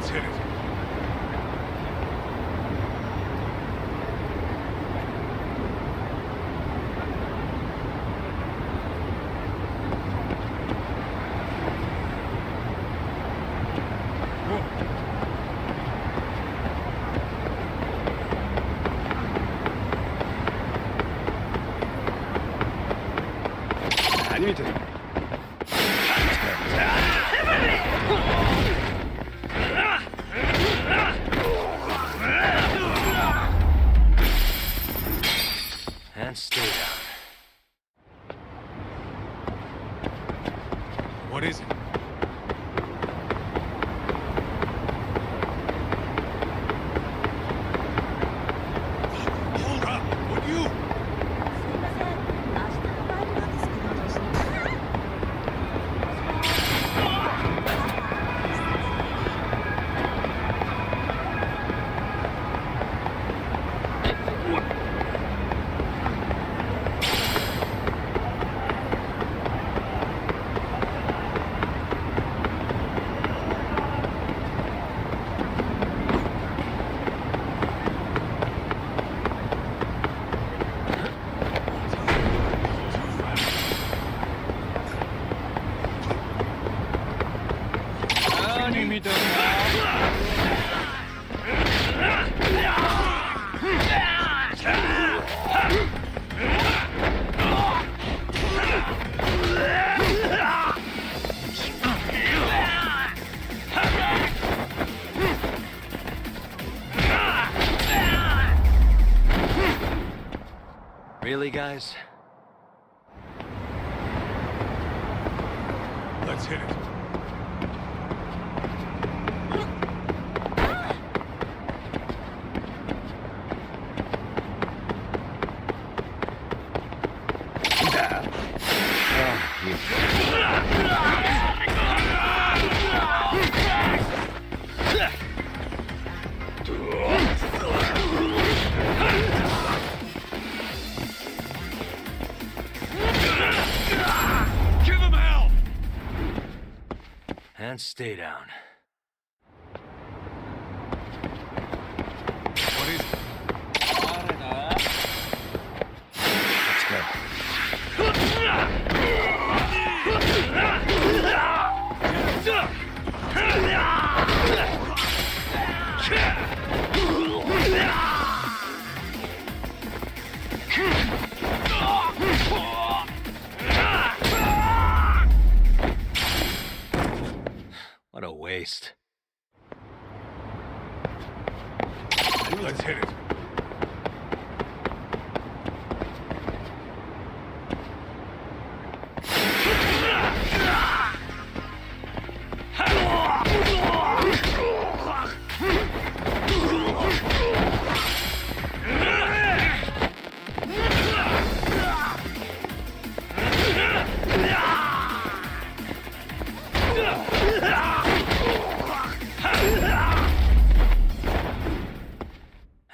Let's hit it. 아닙니다. And stay down. What is it? Hold up! Would you? すいません、明日のバイトなんですけど、どうします？ 아닙니다. Really, guys? Let's hit it. Give him hell! And stay down. What is it? Let's go. What a waste. Let's hit it.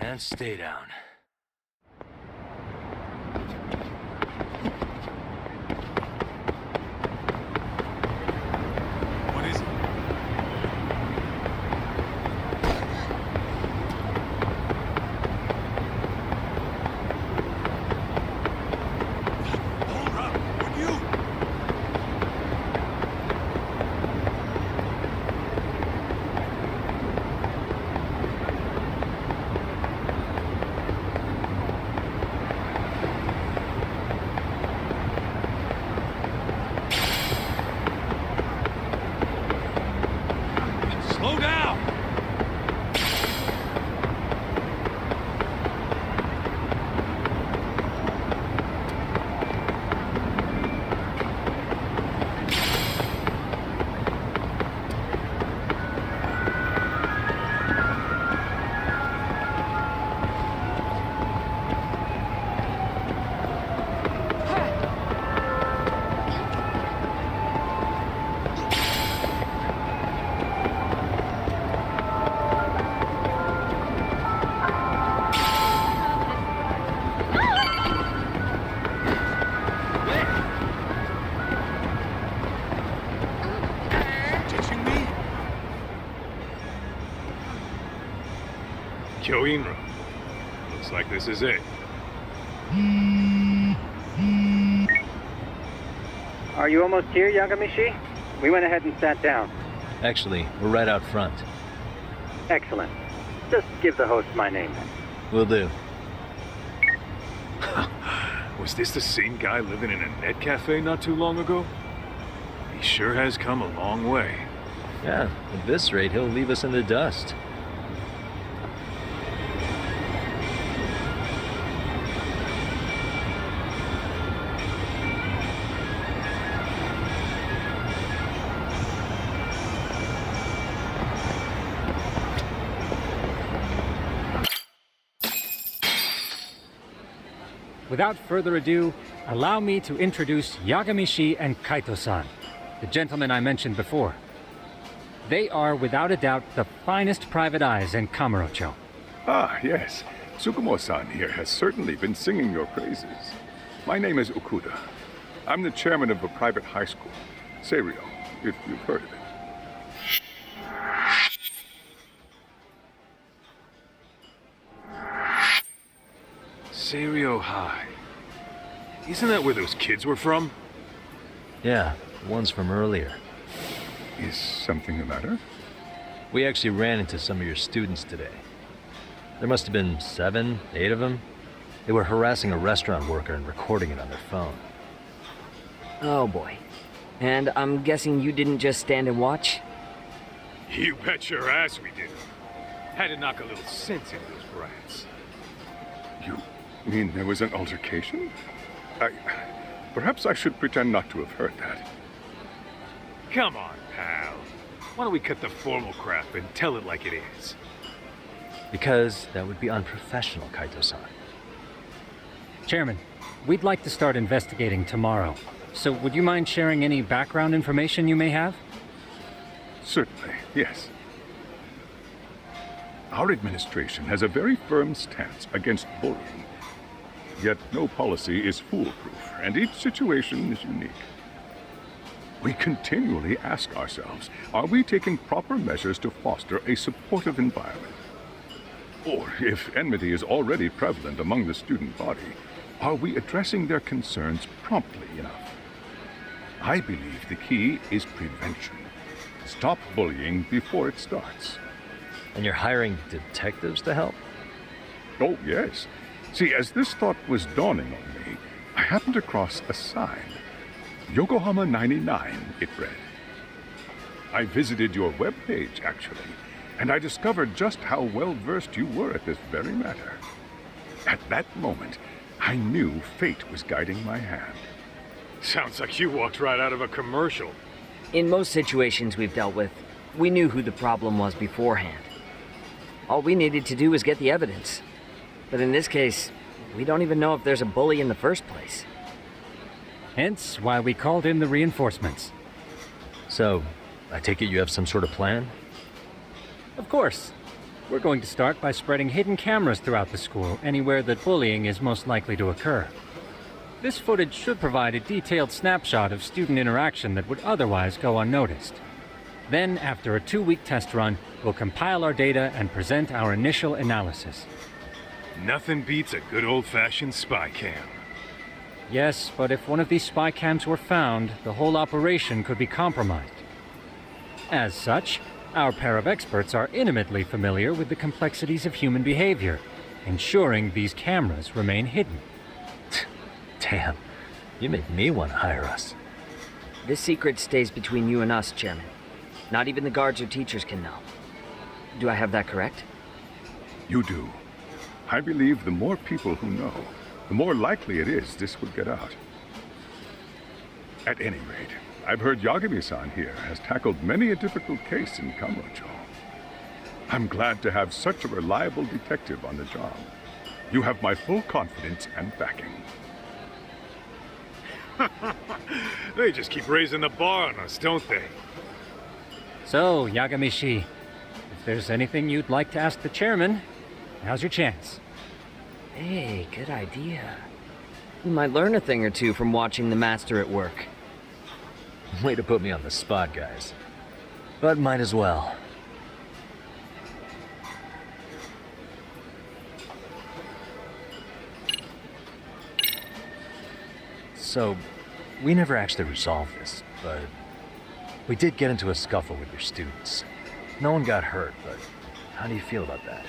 And stay down. What is it? Hold up! Would you? Slow down! Kyoinro. Looks like this is it. Are you almost here, Yagamishi? We went ahead and sat down. Actually, we're right out front. Excellent. Just give the host my name. Will do. Was this the same guy living in a net cafe not too long ago? He sure has come a long way. Yeah, at this rate, he'll leave us in the dust. Without further ado, allow me to introduce Yagamishi and Kaito-san, the gentlemen I mentioned before. They are, without a doubt, the finest private eyes in Kamurocho. Ah, yes. Tsukumo-san here has certainly been singing your praises. My name is Okuda. I'm the chairman of a private high school, Seirio, if you've heard of it. Seirio High. Isn't that where those kids were from? Yeah, the ones from earlier. Is something the matter? We actually ran into some of your students today. There must have been 7, 8 of them. They were harassing a restaurant worker and recording it on their phone. Oh boy. And I'm guessing you didn't just stand and watch? You bet your ass we did. Had to knock a little sense into those brats. You mean there was an altercation? Perhaps I should pretend not to have heard that. Come on, pal. Why don't we cut the formal crap and tell it like it is? Because that would be unprofessional, Kaito-san. Chairman, we'd like to start investigating tomorrow. So would you mind sharing any background information you may have? Certainly, yes. Our administration has a very firm stance against bullying. Yet no policy is foolproof, and each situation is unique. We continually ask ourselves, are we taking proper measures to foster a supportive environment? Or, if enmity is already prevalent among the student body, are we addressing their concerns promptly enough? I believe the key is prevention. Stop bullying before it starts. And you're hiring detectives to help? Oh, yes. See, as this thought was dawning on me, I happened across a sign. Yokohama 99, it read. I visited your webpage, actually, and I discovered just how well-versed you were at this very matter. At that moment, I knew fate was guiding my hand. Sounds like you walked right out of a commercial. In most situations we've dealt with, we knew who the problem was beforehand. All we needed to do was get the evidence. But in this case, we don't even know if there's a bully in the first place. Hence why we called in the reinforcements. So, I take it you have some sort of plan? Of course. We're going to start by spreading hidden cameras throughout the school, anywhere that bullying is most likely to occur. This footage should provide a detailed snapshot of student interaction that would otherwise go unnoticed. Then, after a 2-week test run, we'll compile our data and present our initial analysis. Nothing beats a good old-fashioned spy cam. Yes, but if one of these spy cams were found, the whole operation could be compromised. As such, our pair of experts are intimately familiar with the complexities of human behavior, ensuring these cameras remain hidden. Damn, you make me want to hire us. This secret stays between you and us, Chairman. Not even the guards or teachers can know. Do I have that correct? You do. I believe the more people who know, the more likely it is this will get out. At any rate, I've heard Yagami-san here has tackled many a difficult case in Kamurocho. I'm glad to have such a reliable detective on the job. You have my full confidence and backing. They just keep raising the bar on us, don't they? So, Yagamishi, if there's anything you'd like to ask the chairman, now's your chance. Hey, good idea. We might learn a thing or two from watching the master at work. Way to put me on the spot, guys. But might as well. So, we never actually resolved this, but we did get into a scuffle with your students. No one got hurt, but how do you feel about that?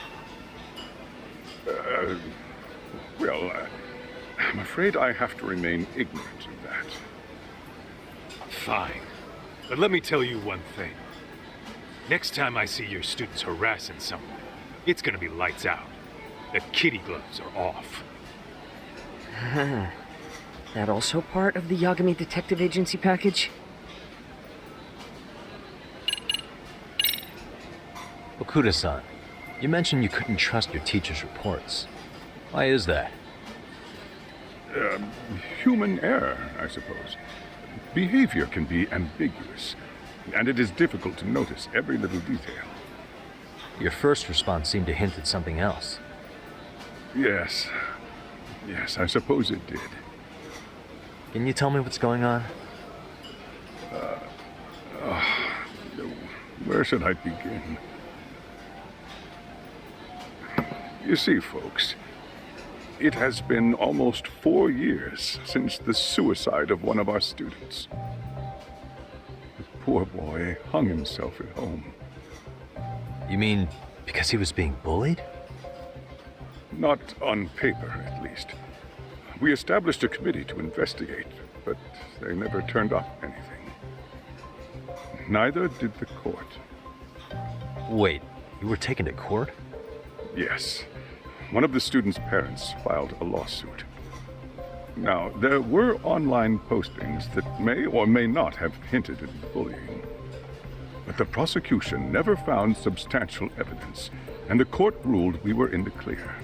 I'm afraid I have to remain ignorant of that. Fine. But let me tell you one thing. Next time I see your students harassing someone, it's gonna be lights out. The kitty gloves are off. That also part of the Yagami Detective Agency package? Okuda-san, you mentioned you couldn't trust your teacher's reports. Why is that? Human error, I suppose. Behavior can be ambiguous, and it is difficult to notice every little detail. Your first response seemed to hint at something else. Yes, I suppose it did. Can you tell me what's going on? Where should I begin? You see, folks, it has been almost 4 years since the suicide of one of our students. The poor boy hung himself at home. You mean because he was being bullied? Not on paper, at least. We established a committee to investigate, but they never turned up anything. Neither did the court. Wait, you were taken to court? Yes. One of the students' parents filed a lawsuit. Now, there were online postings that may or may not have hinted at bullying. But the prosecution never found substantial evidence, and the court ruled we were in the clear.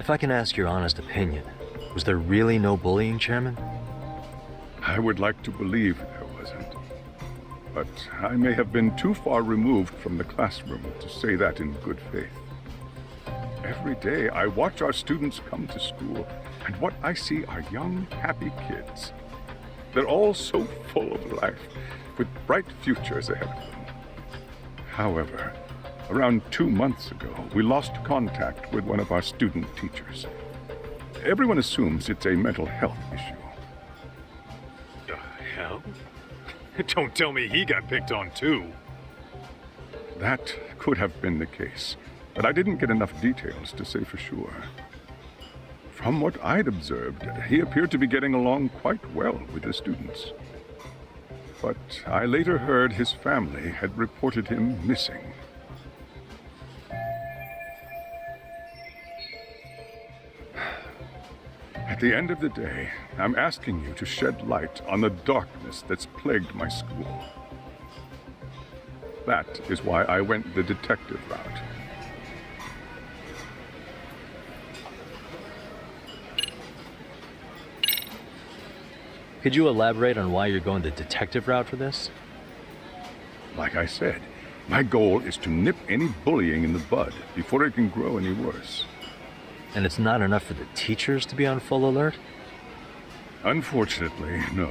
If I can ask your honest opinion, was there really no bullying, Chairman? I would like to believe there wasn't. But I may have been too far removed from the classroom to say that in good faith. Every day I watch our students come to school, and what I see are young, happy kids. They're all so full of life, with bright futures ahead of them. However, around 2 months ago, we lost contact with one of our student teachers. Everyone assumes it's a mental health issue. The hell? Don't tell me he got picked on too. That could have been the case, but I didn't get enough details to say for sure. From what I'd observed, he appeared to be getting along quite well with the students. But I later heard his family had reported him missing. At the end of the day, I'm asking you to shed light on the darkness that's plagued my school. That is why I went the detective route. Could you elaborate on why you're going the detective route for this? Like I said, my goal is to nip any bullying in the bud before it can grow any worse. And it's not enough for the teachers to be on full alert? Unfortunately, no.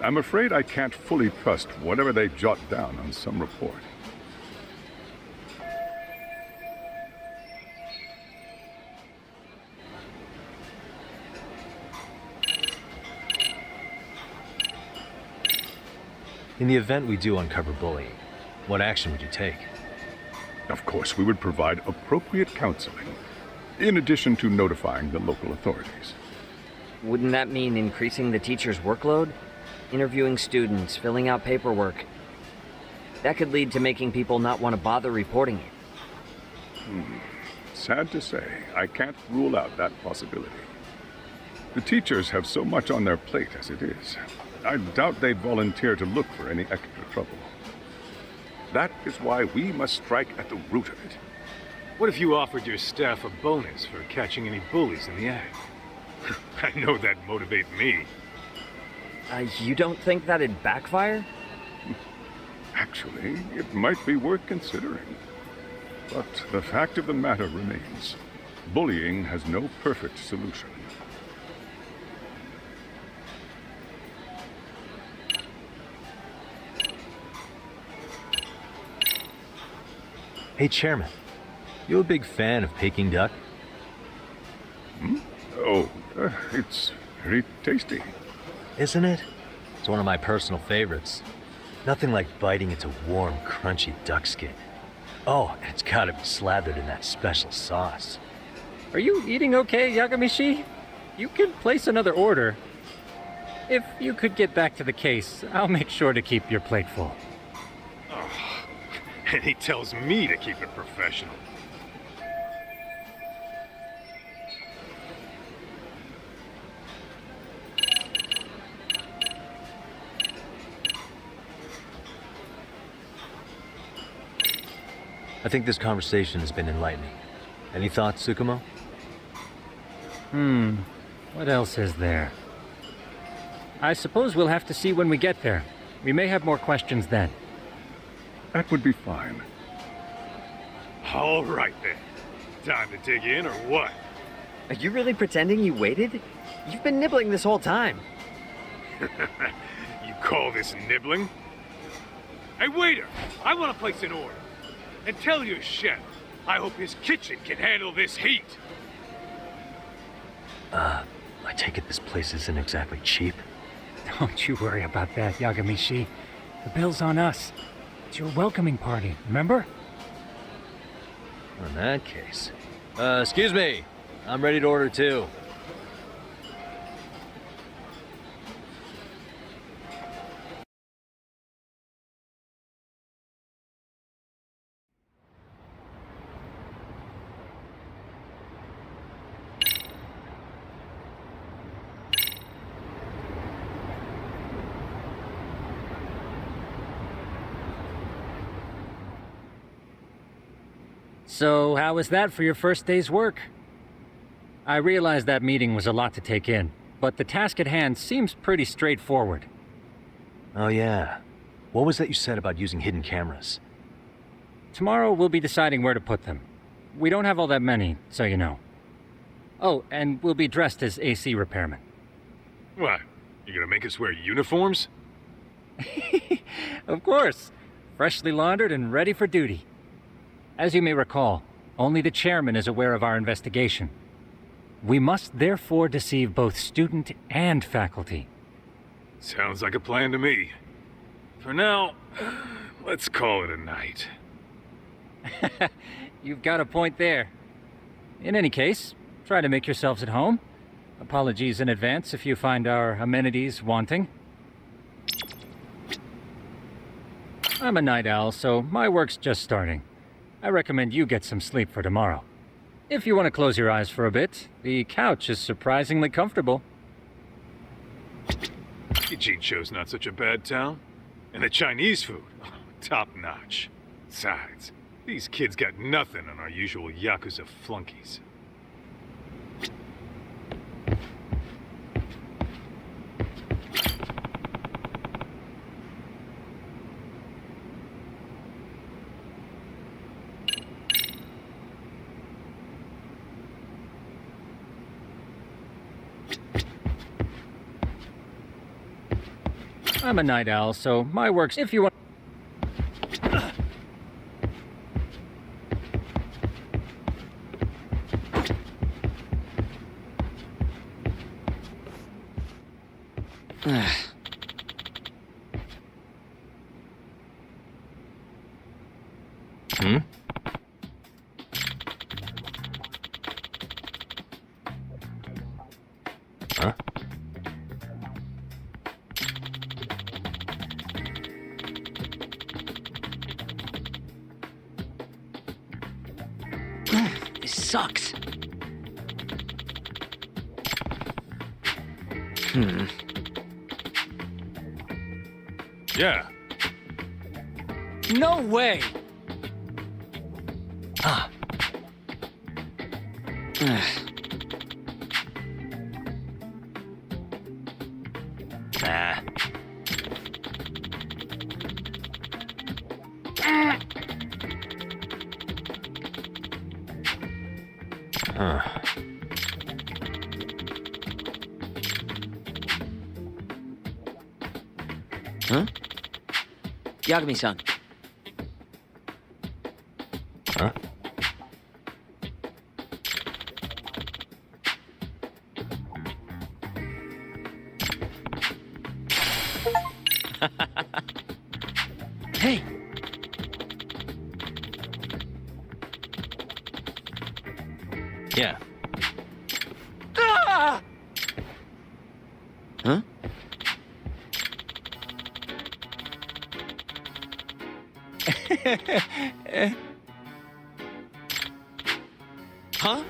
I'm afraid I can't fully trust whatever they jot down on some report. In the event we do uncover bullying, what action would you take? Of course, we would provide appropriate counseling, in addition to notifying the local authorities. Wouldn't that mean increasing the teacher's workload? Interviewing students, filling out paperwork. That could lead to making people not want to bother reporting it. Sad to say, I can't rule out that possibility. The teachers have so much on their plate as it is. I doubt they'd volunteer to look for any extra trouble. That is why we must strike at the root of it. What if you offered your staff a bonus for catching any bullies in the act? I know that'd motivate me. You don't think that'd backfire? Actually, it might be worth considering. But the fact of the matter remains, bullying has no perfect solution. Hey, Chairman, you a big fan of Peking duck? Oh, it's Very tasty. Isn't it? It's one of my personal favorites. Nothing like biting into warm, crunchy duck skin. Oh, and it's gotta be slathered in that special sauce. Are you eating okay, Yagamishi? You can place another order. If you could get back to the case, I'll make sure to keep your plate full. And he tells me to keep it professional. I think this conversation has been enlightening. Any thoughts, Tsukumo? What else is there? I suppose we'll have to see when we get there. We may have more questions then. That would be fine. All right then. Time to dig in or what? Are you really pretending you waited? You've been nibbling this whole time. You call this nibbling? Hey waiter, I want to place an order. And tell your chef, I hope his kitchen can handle this heat. I take it this place isn't exactly cheap. Don't you worry about that, Yagamishi. The bill's on us. It's your welcoming party, remember? In that case. Excuse me. I'm ready to order too. So, how was that for your first day's work? I realize that meeting was a lot to take in, but the task at hand seems pretty straightforward. Oh yeah. What was that you said about using hidden cameras? Tomorrow we'll be deciding where to put them. We don't have all that many, so you know. Oh, and we'll be dressed as AC repairmen. What? You gonna make us wear uniforms? Of course. Freshly laundered and ready for duty. As you may recall, only the chairman is aware of our investigation. We must therefore deceive both student and faculty. Sounds like a plan to me. For now, let's call it a night. You've got a point there. In any case, try to make yourselves at home. Apologies in advance if you find our amenities wanting. I'm a night owl, so my work's just starting. I recommend you get some sleep for tomorrow. If you want to close your eyes for a bit, the couch is surprisingly comfortable. Kijincho's not such a bad town. And the Chinese food, top notch. Besides, these kids got nothing on our usual Yakuza flunkies. I'm a night owl, so my work's if you want. Hmm? Huh? This sucks. Yeah. No way! Ah. Nah. Huh. Huh? Yagami-san. Huh? Hey! Yeah. Ah! Huh? Huh?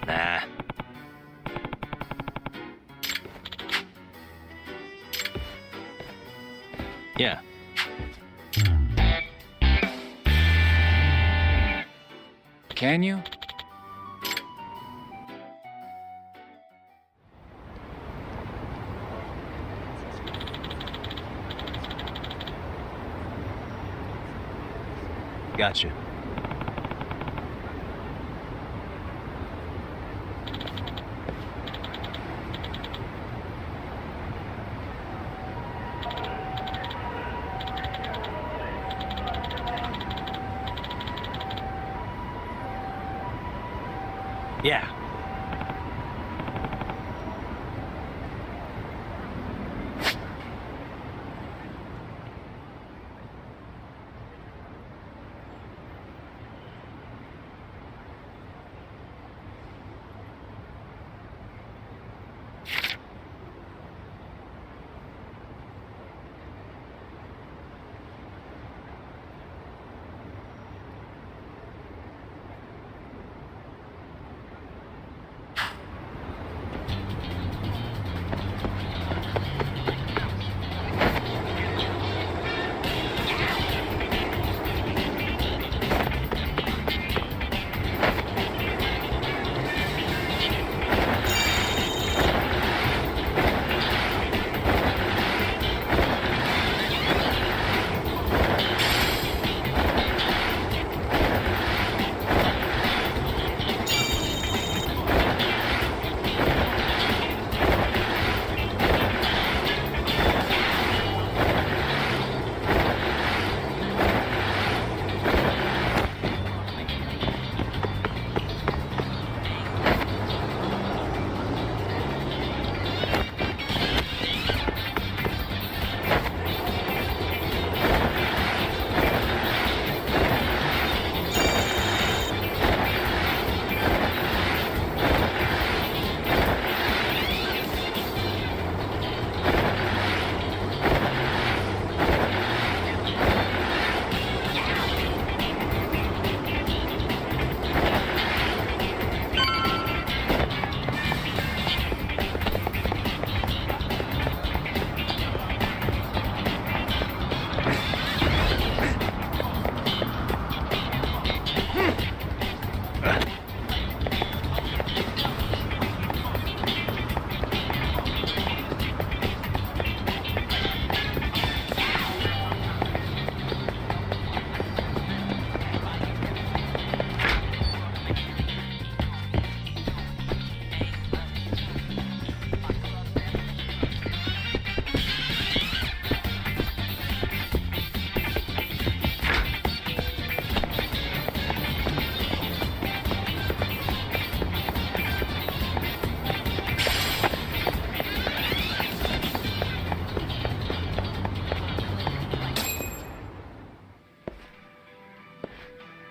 Nah. Yeah. Can you? Gotcha. Yeah.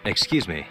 Excuse me.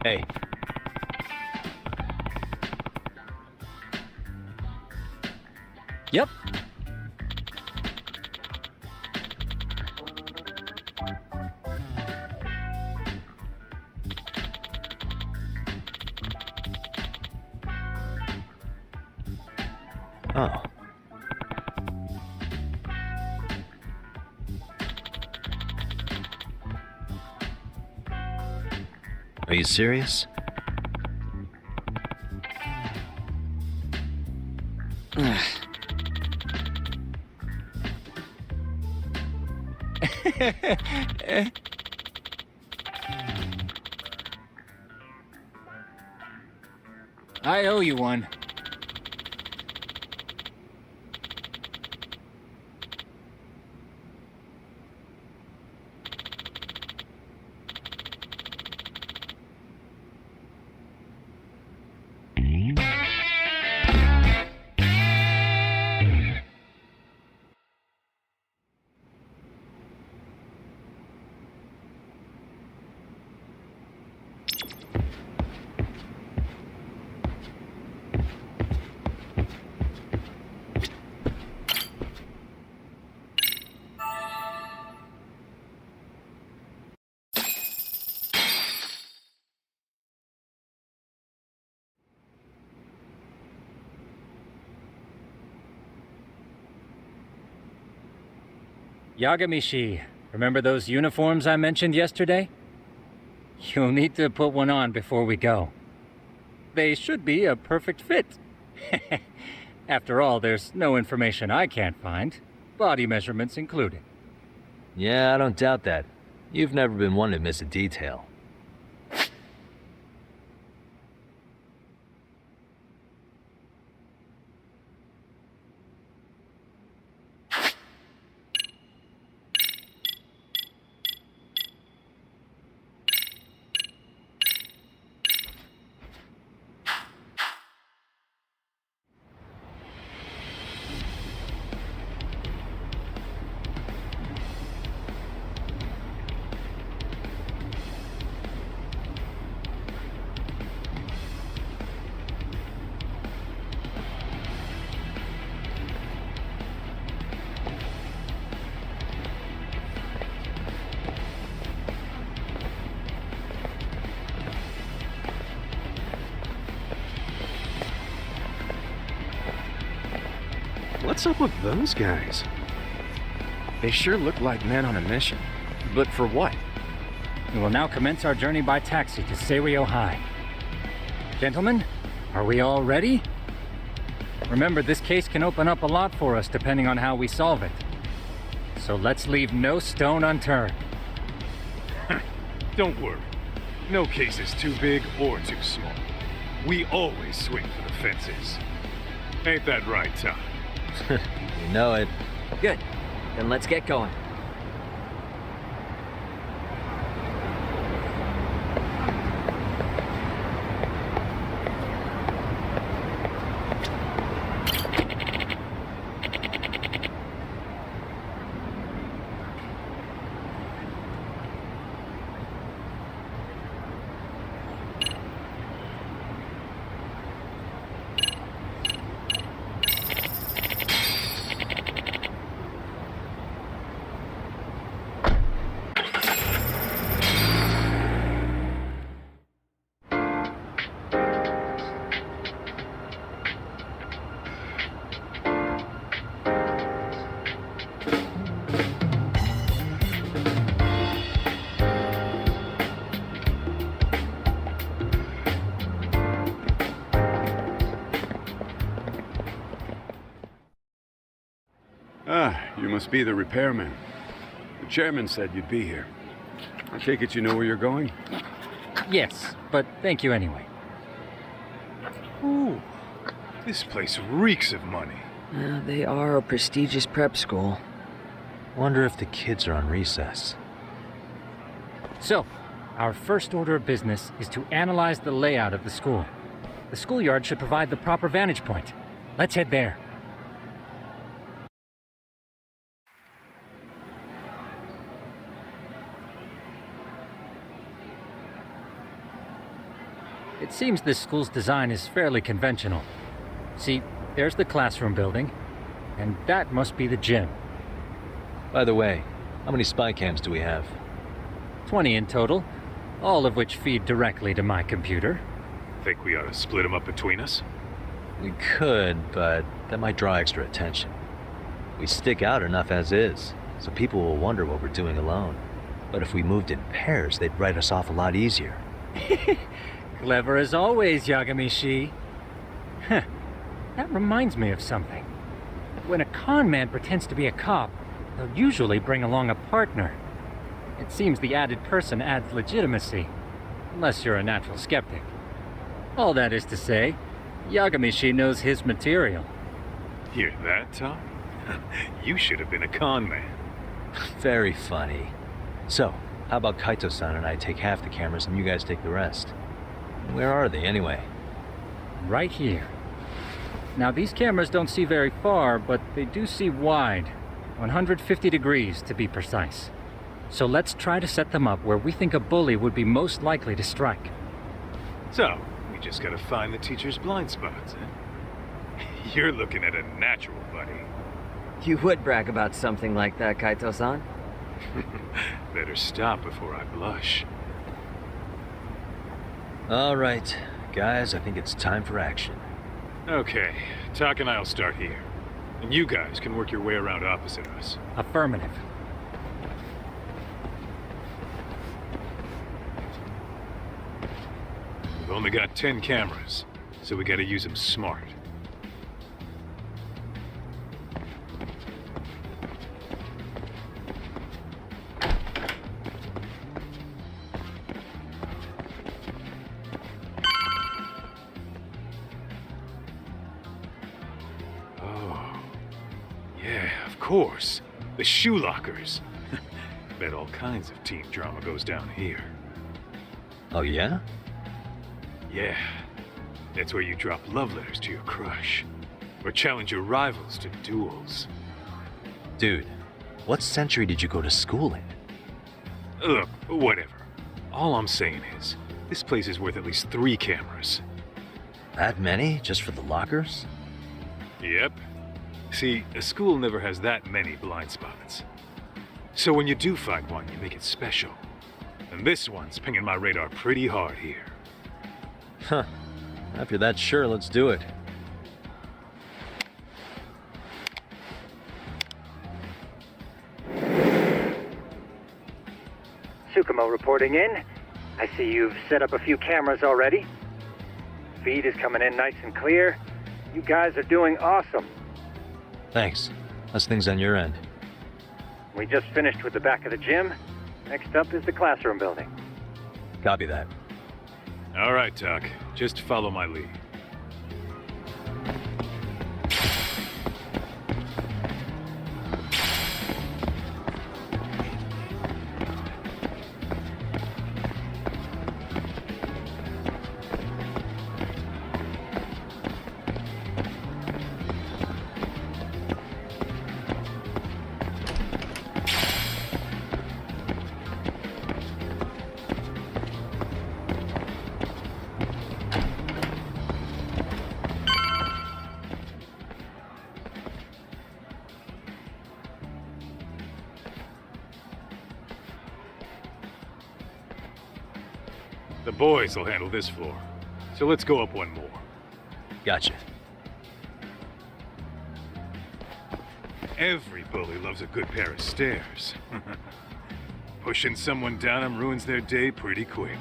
Hey, Yep. oh. Are you serious? I owe you one. Yagamishi, remember those uniforms I mentioned yesterday? You'll need to put one on before we go. They should be a perfect fit. After all, there's no information I can't find, body measurements included. Yeah, I don't doubt that. You've never been one to miss a detail. What's up with those guys? They sure look like men on a mission. But for what? We will now commence our journey by taxi to Seiryo High. Gentlemen, are we all ready? Remember, this case can open up a lot for us depending on how we solve it. So let's leave no stone unturned. Don't worry. No case is too big or too small. We always swing for the fences. Ain't that right, Tom? You know it. Good. Then let's get going. You must be the repairman. The chairman said you'd be here. I take it you know where you're going? Yes, but thank you anyway. Ooh, this place reeks of money. They are a prestigious prep school. Wonder if the kids are on recess. So, our first order of business is to analyze the layout of the school. The schoolyard should provide the proper vantage point. Let's head there. It seems this school's design is fairly conventional. See, there's the classroom building, and that must be the gym. By the way, how many spy cams do we have? 20 in total, all of which feed directly to my computer. Think we ought to split them up between us? We could, but that might draw extra attention. We stick out enough as is, so people will wonder what we're doing alone. But if we moved in pairs, they'd write us off a lot easier. Clever as always, Yagami-shi. Huh. That reminds me of something. When a con man pretends to be a cop, they'll usually bring along a partner. It seems the added person adds legitimacy, unless you're a natural skeptic. All that is to say, Yagami-shi knows his material. Hear that, Tom? You should have been a con man. Very funny. So, how about Kaito-san and I take half the cameras and you guys take the rest? Where are they, anyway? Right here. Now, these cameras don't see very far, but they do see wide. 150 degrees, to be precise. So let's try to set them up where we think a bully would be most likely to strike. So, we just gotta find the teacher's blind spots, eh? You're looking at a natural, buddy. You would brag about something like that, Kaito-san. Better stop before I blush. All right, guys, I think it's time for action. Okay, Tak and I'll start here. And you guys can work your way around opposite us. Affirmative. We've only got 10 cameras, so we gotta use them smart. Oh, yeah, of course. The shoe lockers. Bet all kinds of teen drama goes down here. Oh, yeah? Yeah, that's where you drop love letters to your crush, or challenge your rivals to duels. Dude, what century did you go to school in? Look, whatever. All I'm saying is, this place is worth at least 3 cameras. That many, just for the lockers? Yep. See, a school never has that many blind spots. So when you do find one, you make it special. And this one's pinging my radar pretty hard here. Huh. If you're that sure, let's do it. Tsukumo reporting in. I see you've set up a few cameras already. Feed is coming in nice and clear. You guys are doing awesome. Thanks. How's things on your end? We just finished with the back of the gym. Next up is the classroom building. Copy that. All right, Tak. Just follow my lead. The boys will handle this floor. So let's go up one more. Gotcha. Every bully loves a good pair of stairs. Pushing someone down them ruins their day pretty quick.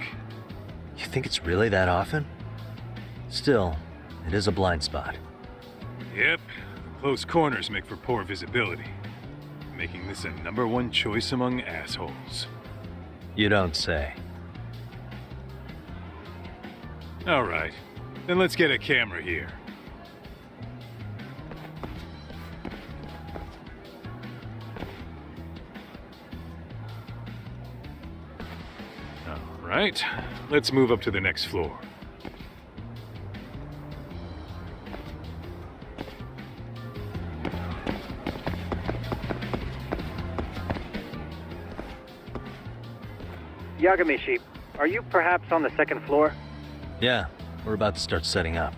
You think it's really that often? Still, it is a blind spot. Yep, close corners make for poor visibility, making this a #1 choice among assholes. You don't say. All right, then let's get a camera here. All right, let's move up to the next floor. Yagami-shi, are you perhaps on the second floor? Yeah, we're about to start setting up.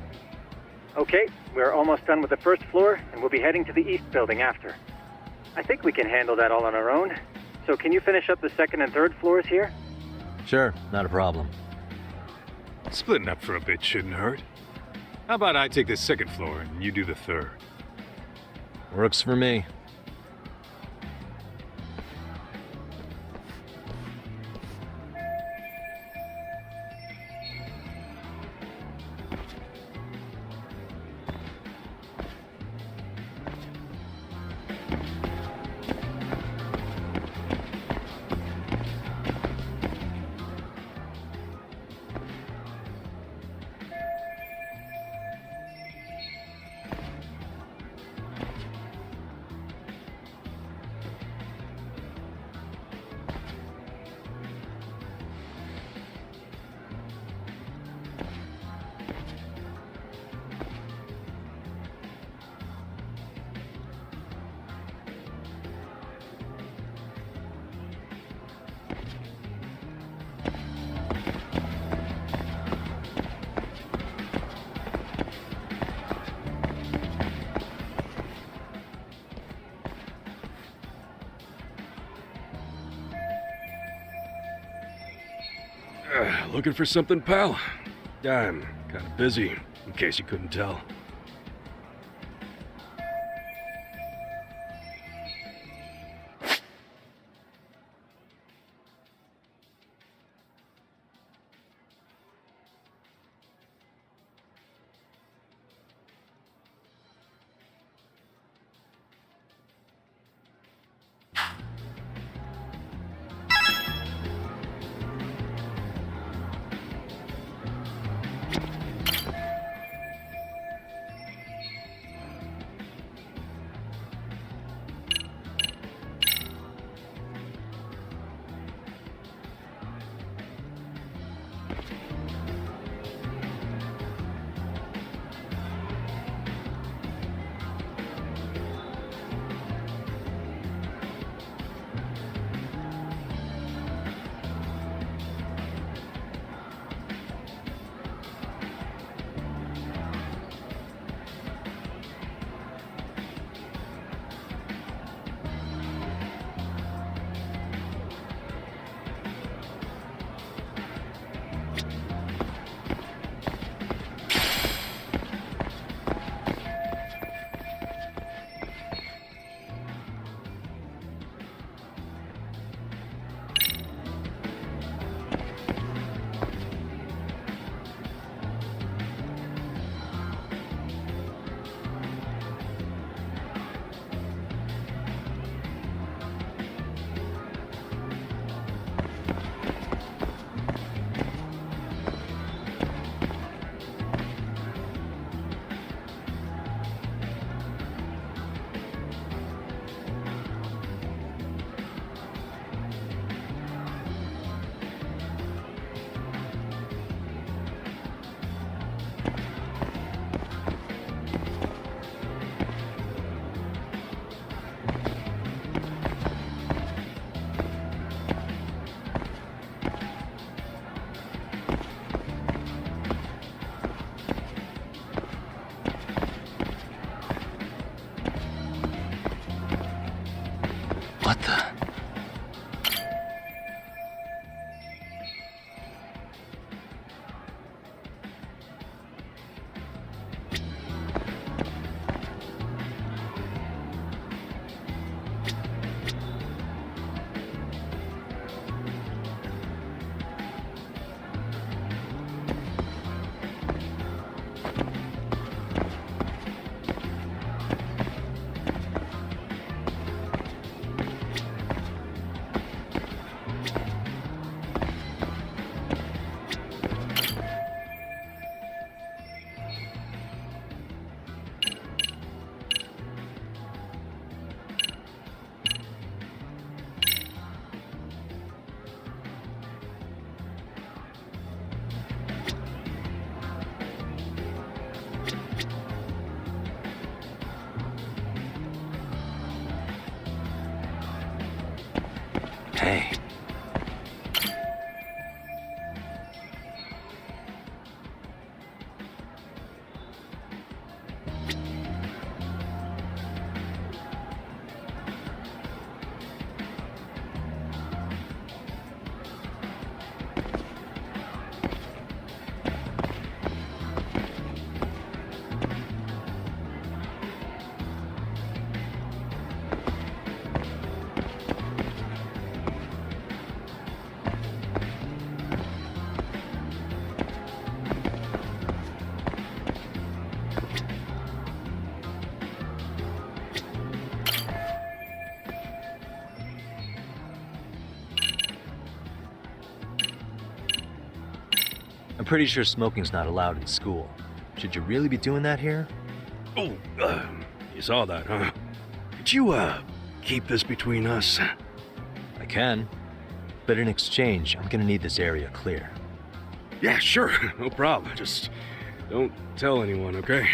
Okay, we're almost done with the first floor, and we'll be heading to the east building after. I think we can handle that all on our own. So can you finish up the second and third floors here? Sure, not a problem. Splitting up for a bit shouldn't hurt. How about I take the second floor and you do the third? Works for me. Looking for something, pal? I'm kind of busy, in case you couldn't tell. What the? Hey. pretty sure smoking's not allowed in school. Should you really be doing that here? Oh, you saw that, huh? Could you, keep this between us? I can. But in exchange, I'm gonna need this area clear. Yeah, sure, no problem. Just don't tell anyone, okay?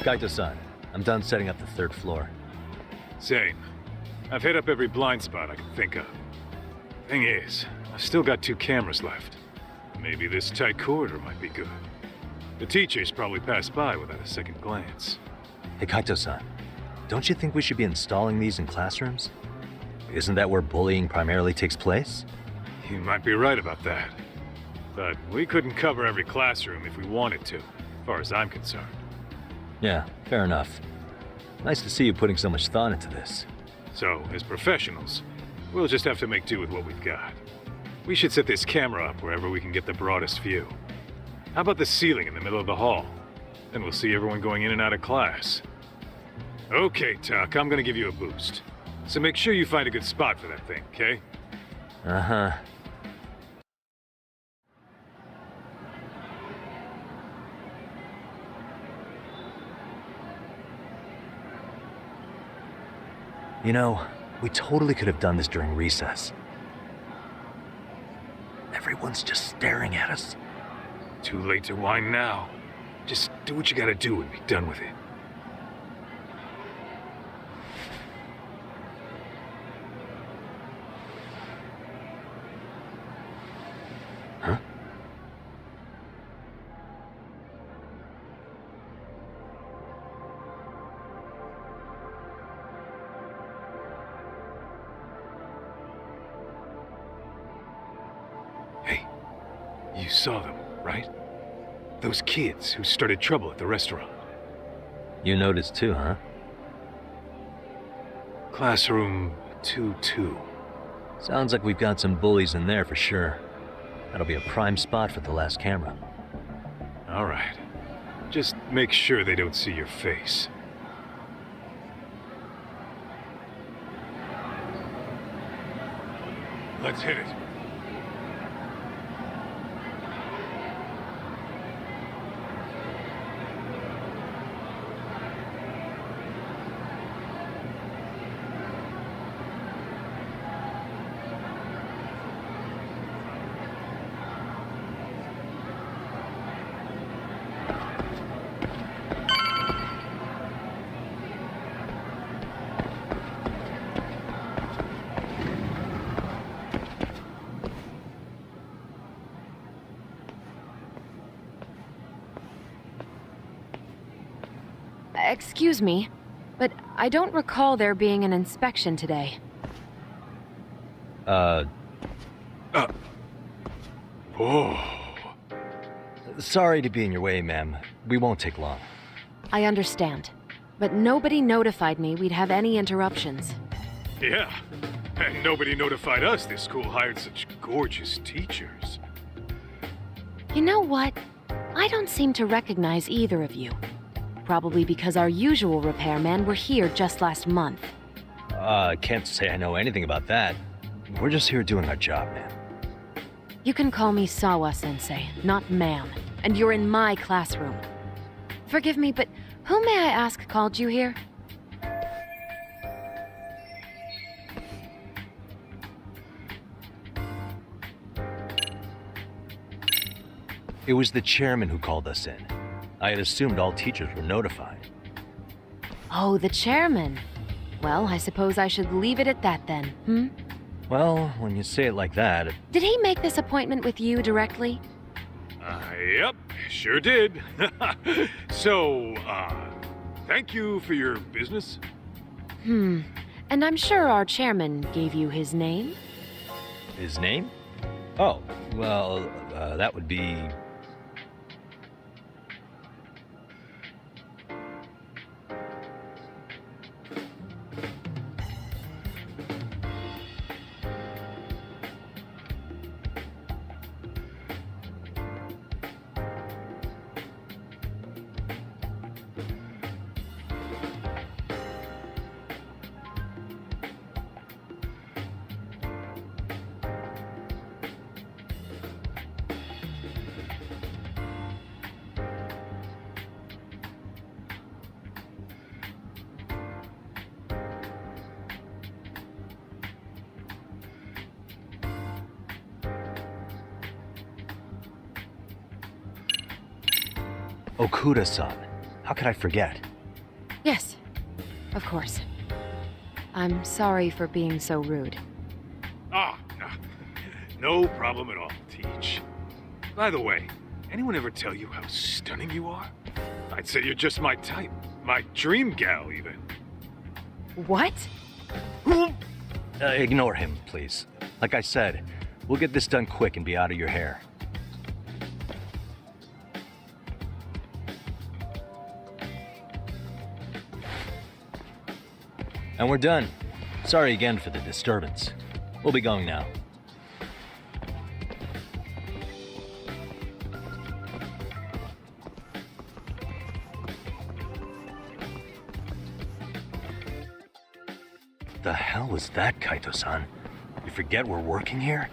Kaito-san, I'm done setting up the third floor. Same. I've hit up every blind spot I can think of. Thing is, I've still got 2 cameras left. Maybe this tight corridor might be good. The teachers probably passed by without a second glance. Hey Kaito-san, don't you think we should be installing these in classrooms? Isn't that where bullying primarily takes place? You might be right about that. But we couldn't cover every classroom if we wanted to, as far as I'm concerned. Yeah, fair enough. Nice to see you putting so much thought into this. So, as professionals, we'll just have to make do with what we've got. We should set this camera up wherever we can get the broadest view. How about the ceiling in the middle of the hall? Then we'll see everyone going in and out of class. Okay, Tuck, I'm gonna give you a boost. So make sure you find a good spot for that thing, okay? Uh-huh. You know, we totally could have done this during recess. Everyone's just staring at us. Too late to whine now. Just do what you gotta do and be done with it. Huh? Hey, you saw them, right? Those kids who started trouble at the restaurant. You noticed too, huh? Classroom 2-2. Sounds like we've got some bullies in there for sure. That'll be a prime spot for the last camera. All right. Just make sure they don't see your face. Let's hit it. Excuse me, but I don't recall there being an inspection today. Whoa. Sorry to be in your way, ma'am. We won't take long. I understand. but nobody notified me we'd have any interruptions. Yeah, and nobody notified us this school hired such gorgeous teachers. You know what? I don't seem to recognize either of you. Probably because our usual repairmen were here just last month. Can't say I know anything about that. We're just here doing our job, man. You can call me Sawa-sensei, not ma'am, and you're in my classroom. Forgive me, but who may I ask called you here? It was the chairman who called us in. I had assumed all teachers were notified. Oh, the chairman. Well, I suppose I should leave it at that then, hmm? Well, when you say it like that... Did he make this appointment with you directly? Yep, sure did. So, thank you for your business. And I'm sure our chairman gave you his name? His name? Oh, well, that would be... Okuda-san. How could I forget? Yes, of course. I'm sorry for being so rude. No problem at all, Teach. By the way, anyone ever tell you how stunning you are? I'd say you're just my type. My dream gal, even. What? Ignore him, please. Like I said, we'll get this done quick and be out of your hair. And we're done. Sorry again for the disturbance. We'll be going now. The hell was that, Kaito-san? You forget we're working here?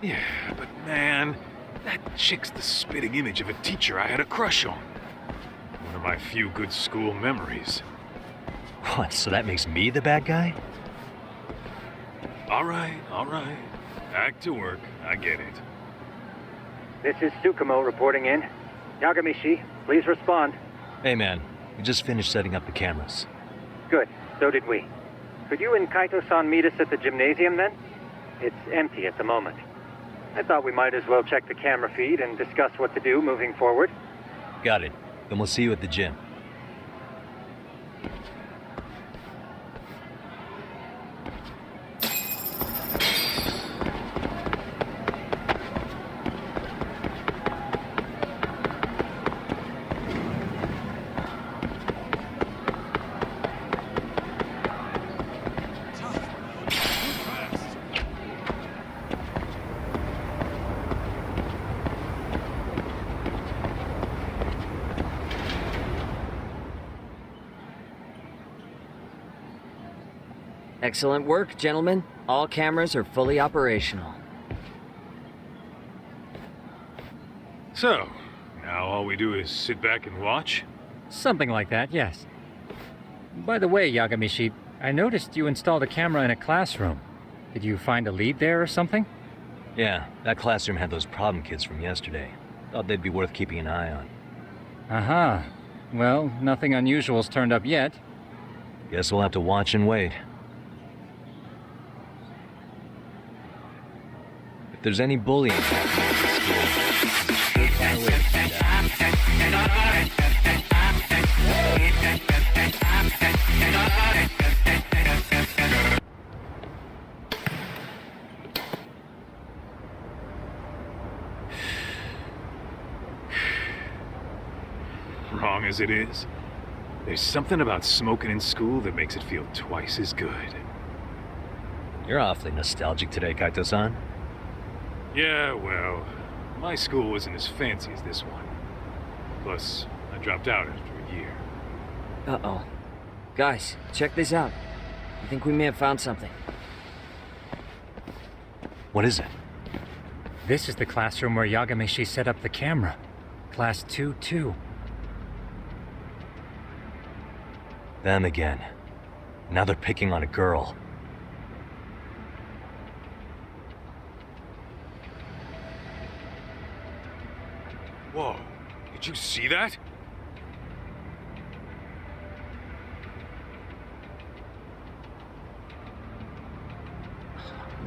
Yeah, but man, that chick's the spitting image of a teacher I had a crush on. One of my few good school memories. What, so that makes me the bad guy? All right. Back to work. I get it. This is Tsukumo reporting in. Yagamishi, please respond. Hey man, we just finished setting up the cameras. Good, so did we. Could you and Kaito-san meet us at the gymnasium then? It's empty at the moment. I thought we might as well check the camera feed and discuss what to do moving forward. Got it. Then we'll see you at the gym. Excellent work, gentlemen. All cameras are fully operational. So, now all we do is sit back and watch? Something like that, yes. By the way, Yagamishi, I noticed you installed a camera in a classroom. Did you find a lead there or something? Yeah, that classroom had those problem kids from yesterday. Thought they'd be worth keeping an eye on. Aha. Well, nothing unusual's turned up yet. Guess we'll have to watch and wait. If there's any bullying happening in the school, sure find a way to find out. Wrong as it is, There's something about smoking in school that makes it feel twice as good. You're awfully nostalgic today, Kaito-san. Yeah, well, my school wasn't as fancy as this one. Plus, I dropped out after a year. Uh-oh. Guys, check this out. I think we may have found something. What is it? This is the classroom where Yagamishi set up the camera. Class 2-2. Them again. Now they're picking on a girl. Whoa, did you see that?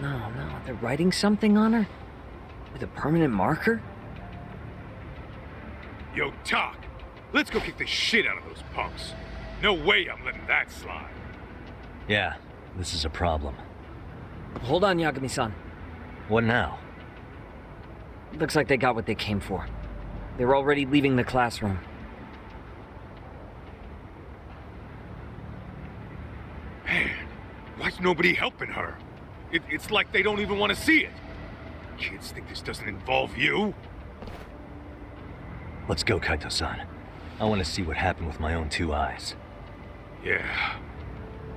No, they're writing something on her? With a permanent marker? Yo, Talk, let's go kick the shit out of those punks. No way I'm letting that slide. Yeah, this is a problem. Hold on, Yagami-san. What now? Looks like they got what they came for. They were already leaving the classroom. Man, why's nobody helping her? It's like they don't even want to see it. Kids think this doesn't involve you? Let's go, Kaito-san. I want to see what happened with my own 2 eyes. Yeah.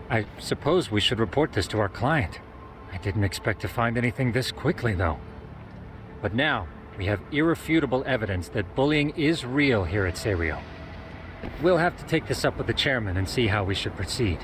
I suppose we should report this to our client. I didn't expect to find anything this quickly, though. But now, we have irrefutable evidence that bullying is real here at Serio. We'll have to take this up with the chairman and see how we should proceed.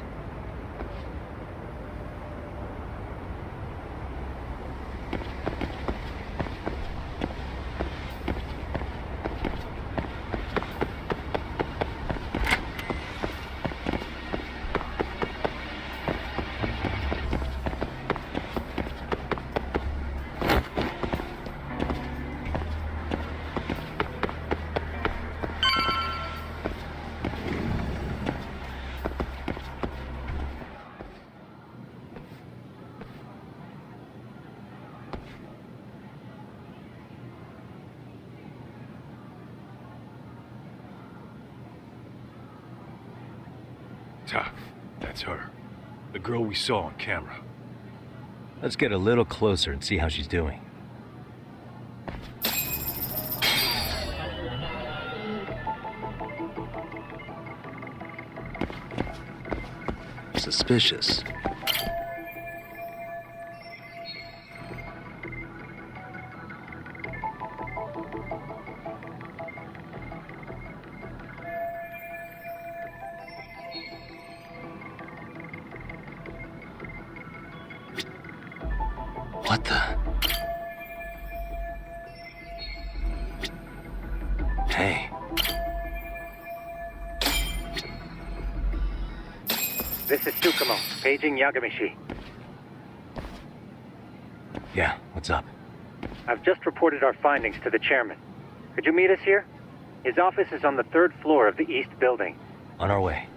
Talk, that's her. The girl we saw on camera. Let's get a little closer and see how she's doing. Suspicious. What the? Hey. This is Tsukumo, paging Yagamishi. Yeah, what's up? I've just reported our findings to the chairman. Could you meet us here? His office is on the 3rd floor of the east building. On our way.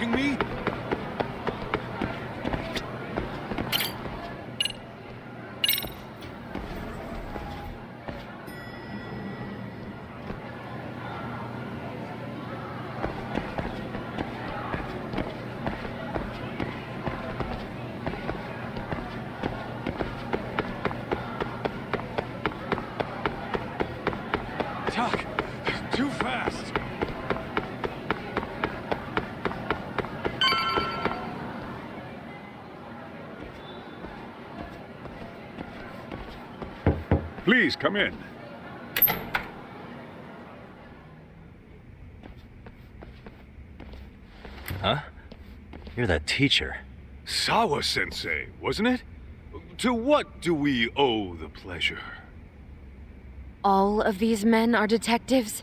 Me? Talk, too fast. Please come in. Huh? You're that teacher. Sawa-sensei, wasn't it? To what do we owe the pleasure? All of these men are detectives?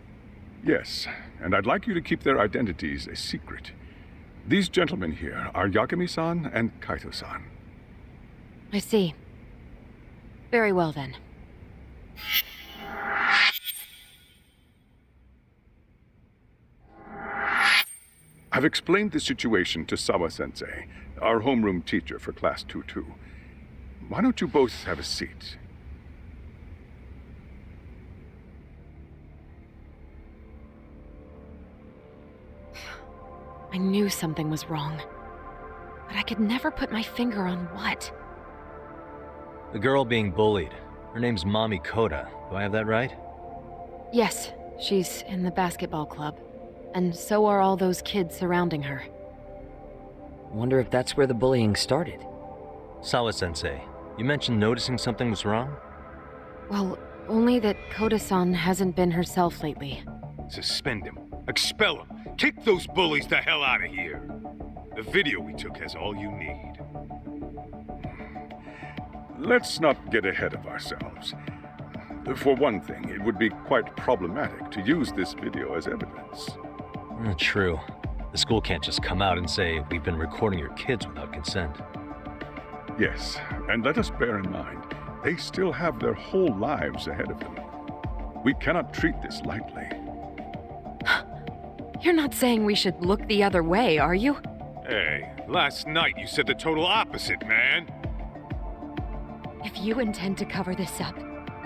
Yes, and I'd like you to keep their identities a secret. These gentlemen here are Yagami-san and Kaito-san. I see. Very well, then. I've explained the situation to Sawa-sensei, our homeroom teacher for Class 2-2. Why don't you both have a seat? I knew something was wrong, but I could never put my finger on what. The girl being bullied. Her name's Mommy Koda. Do I have that right? Yes, she's in the basketball club. And so are all those kids surrounding her. Wonder if that's where the bullying started. Sawa-sensei, you mentioned noticing something was wrong? Well, only that Koda-san hasn't been herself lately. Suspend him. Expel him. Kick those bullies the hell out of here. The video we took has all you need. Let's not get ahead of ourselves. For one thing, it would be quite problematic to use this video as evidence. True. The school can't just come out and say, we've been recording your kids without consent. Yes, and let us bear in mind, they still have their whole lives ahead of them. We cannot treat this lightly. You're not saying we should look the other way, are you? Hey, last night you said the total opposite, man. If you intend to cover this up,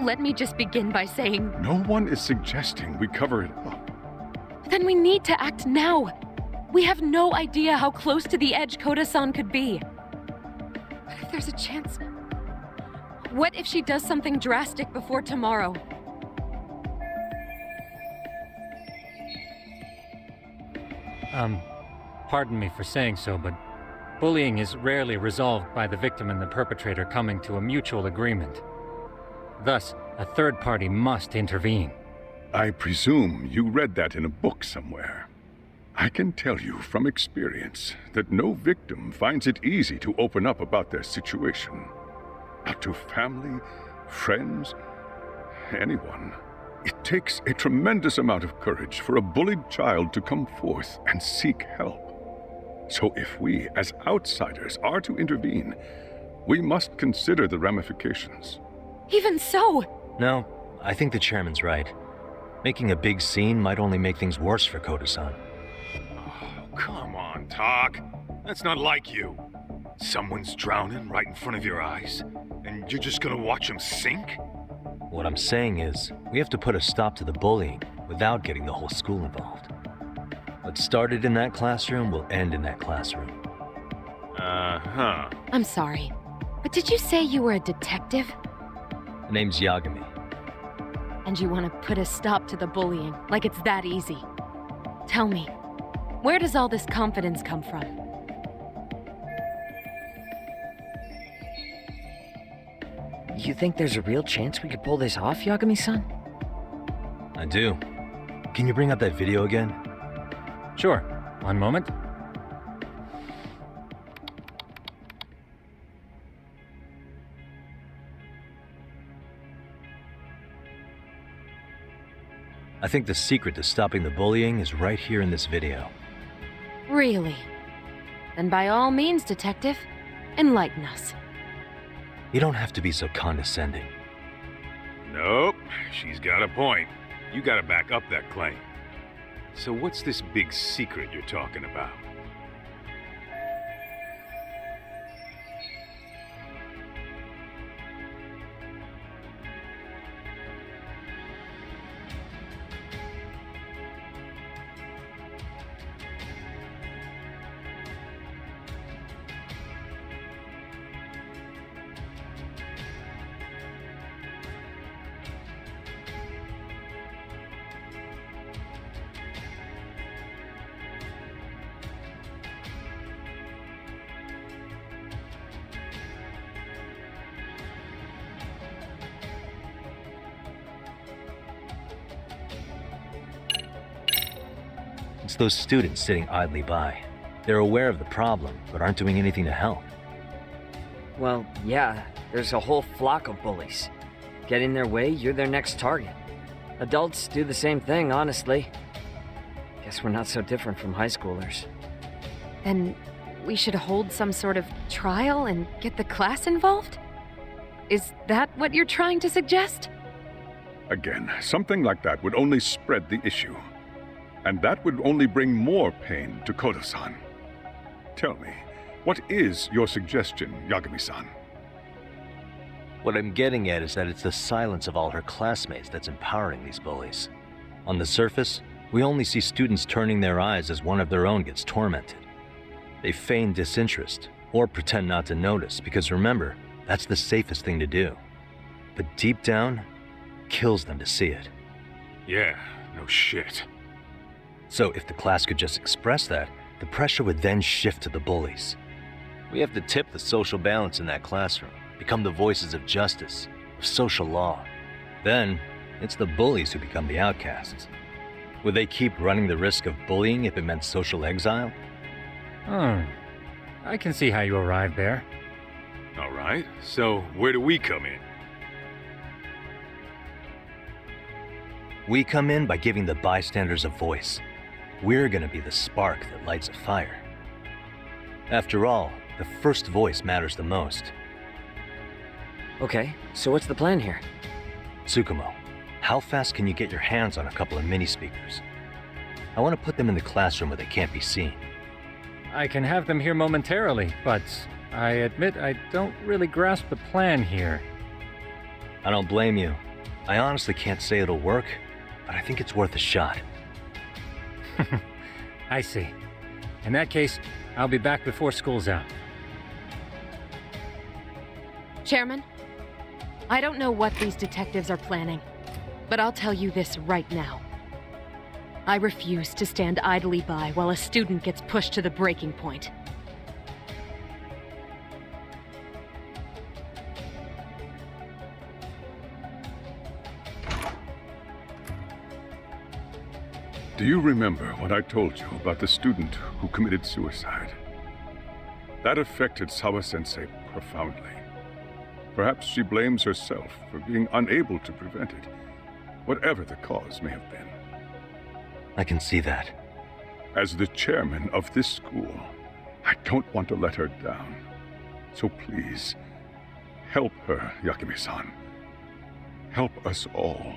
let me just begin by saying... No one is suggesting we cover it up. Then we need to act now. We have no idea how close to the edge Koda-san could be. What if there's a chance? What if she does something drastic before tomorrow? Pardon me for saying so, but bullying is rarely resolved by the victim and the perpetrator coming to a mutual agreement. Thus, a third party must intervene. I presume you read that in a book somewhere. I can tell you from experience that no victim finds it easy to open up about their situation. Not to family, friends, anyone. It takes a tremendous amount of courage for a bullied child to come forth and seek help. So if we, as outsiders, are to intervene, we must consider the ramifications. Even so! No, I think the chairman's right. Making a big scene might only make things worse for Koda-san. Oh, come on, Talk. That's not like you. Someone's drowning right in front of your eyes, and you're just gonna watch him sink? What I'm saying is, we have to put a stop to the bullying without getting the whole school involved. What started in that classroom will end in that classroom. Uh-huh. I'm sorry, but did you say you were a detective? The name's Yagami. And you want to put a stop to the bullying, like it's that easy. Tell me, where does all this confidence come from? You think there's a real chance we could pull this off, Yagami-san? I do. Can you bring up that video again? Sure. One moment. I think the secret to stopping the bullying is right here in this video. Really? Then by all means, detective, enlighten us. You don't have to be so condescending. Nope, she's got a point. You gotta back up that claim. So what's this big secret you're talking about? It's those students sitting idly by. They're aware of the problem, but aren't doing anything to help. Well, yeah, there's a whole flock of bullies. Get in their way, you're their next target. Adults do the same thing, honestly. Guess we're not so different from high schoolers. Then we should hold some sort of trial and get the class involved? Is that what you're trying to suggest? Again, something like that would only spread the issue. And that would only bring more pain to Koda-san. Tell me, what is your suggestion, Yagami-san? What I'm getting at is that it's the silence of all her classmates that's empowering these bullies. On the surface, we only see students turning their eyes as one of their own gets tormented. They feign disinterest, or pretend not to notice, because remember, that's the safest thing to do. But deep down, kills them to see it. Yeah, no shit. So if the class could just express that, the pressure would then shift to the bullies. We have to tip the social balance in that classroom, become the voices of justice, of social law. Then, it's the bullies who become the outcasts. Would they keep running the risk of bullying if it meant social exile? I can see how you arrived there. All right, so where do we come in? We come in by giving the bystanders a voice. We're gonna be the spark that lights a fire. After all, the first voice matters the most. Okay, so what's the plan here? Tsukumo, how fast can you get your hands on a couple of mini speakers? I want to put them in the classroom where they can't be seen. I can have them here momentarily, but I admit I don't really grasp the plan here. I don't blame you. I honestly can't say it'll work, but I think it's worth a shot. I see. In that case, I'll be back before school's out. Chairman, I don't know what these detectives are planning, but I'll tell you this right now. I refuse to stand idly by while a student gets pushed to the breaking point. Do you remember what I told you about the student who committed suicide? That affected Sawa-sensei profoundly. Perhaps she blames herself for being unable to prevent it, whatever the cause may have been. I can see that. As the chairman of this school, I don't want to let her down. So please, help her, Yakimi-san. Help us all.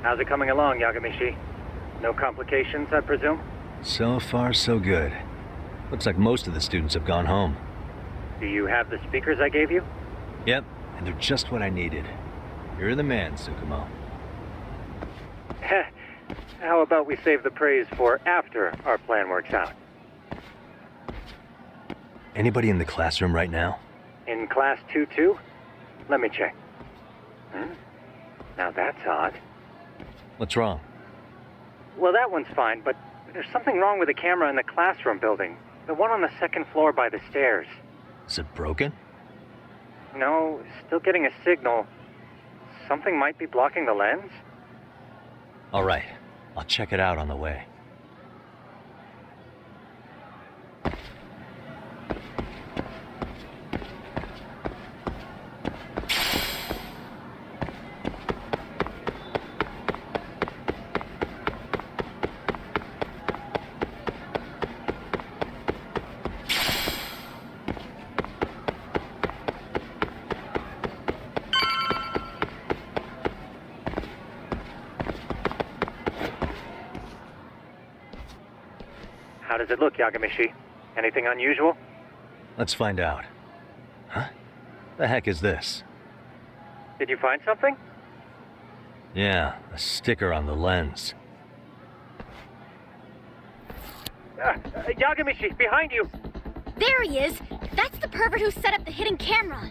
How's it coming along, Yagamishi? No complications, I presume? So far, so good. Looks like most of the students have gone home. Do you have the speakers I gave you? Yep, and they're just what I needed. You're the man, Tsukumo. How about we save the praise for after our plan works out? Anybody in the classroom right now? In class 2-2? Let me check. Now that's odd. What's wrong? Well, that one's fine, but there's something wrong with the camera in the classroom building. The one on the second floor by the stairs. Is it broken? No, still getting a signal. Something might be blocking the lens? All right, I'll check it out on the way. How does it look, Yagamishi? Anything unusual? Let's find out. Huh? The heck is this? Did you find something? Yeah, a sticker on the lens. Yagamishi, behind you! There he is! That's the pervert who set up the hidden camera!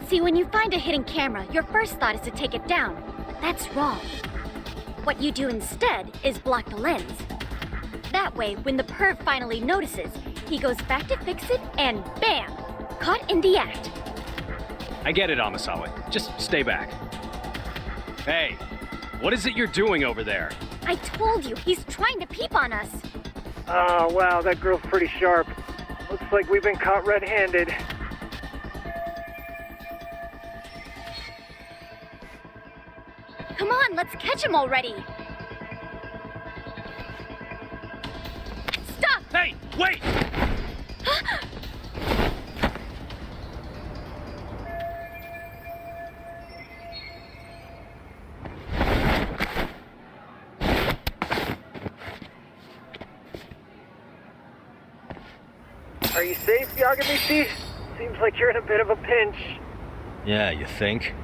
See, when you find a hidden camera, your first thought is to take it down. But that's wrong. What you do instead is block the lens. That way, when the perv finally notices, he goes back to fix it and bam! Caught in the act. I get it, Amasawa. Just stay back. Hey, what is it you're doing over there? I told you, he's trying to peep on us. Oh, wow, that girl's pretty sharp. Looks like we've been caught red-handed. Come on, let's catch him already. Wait! Are you safe, Yagamishi? Seems like you're in a bit of a pinch. Yeah, you think?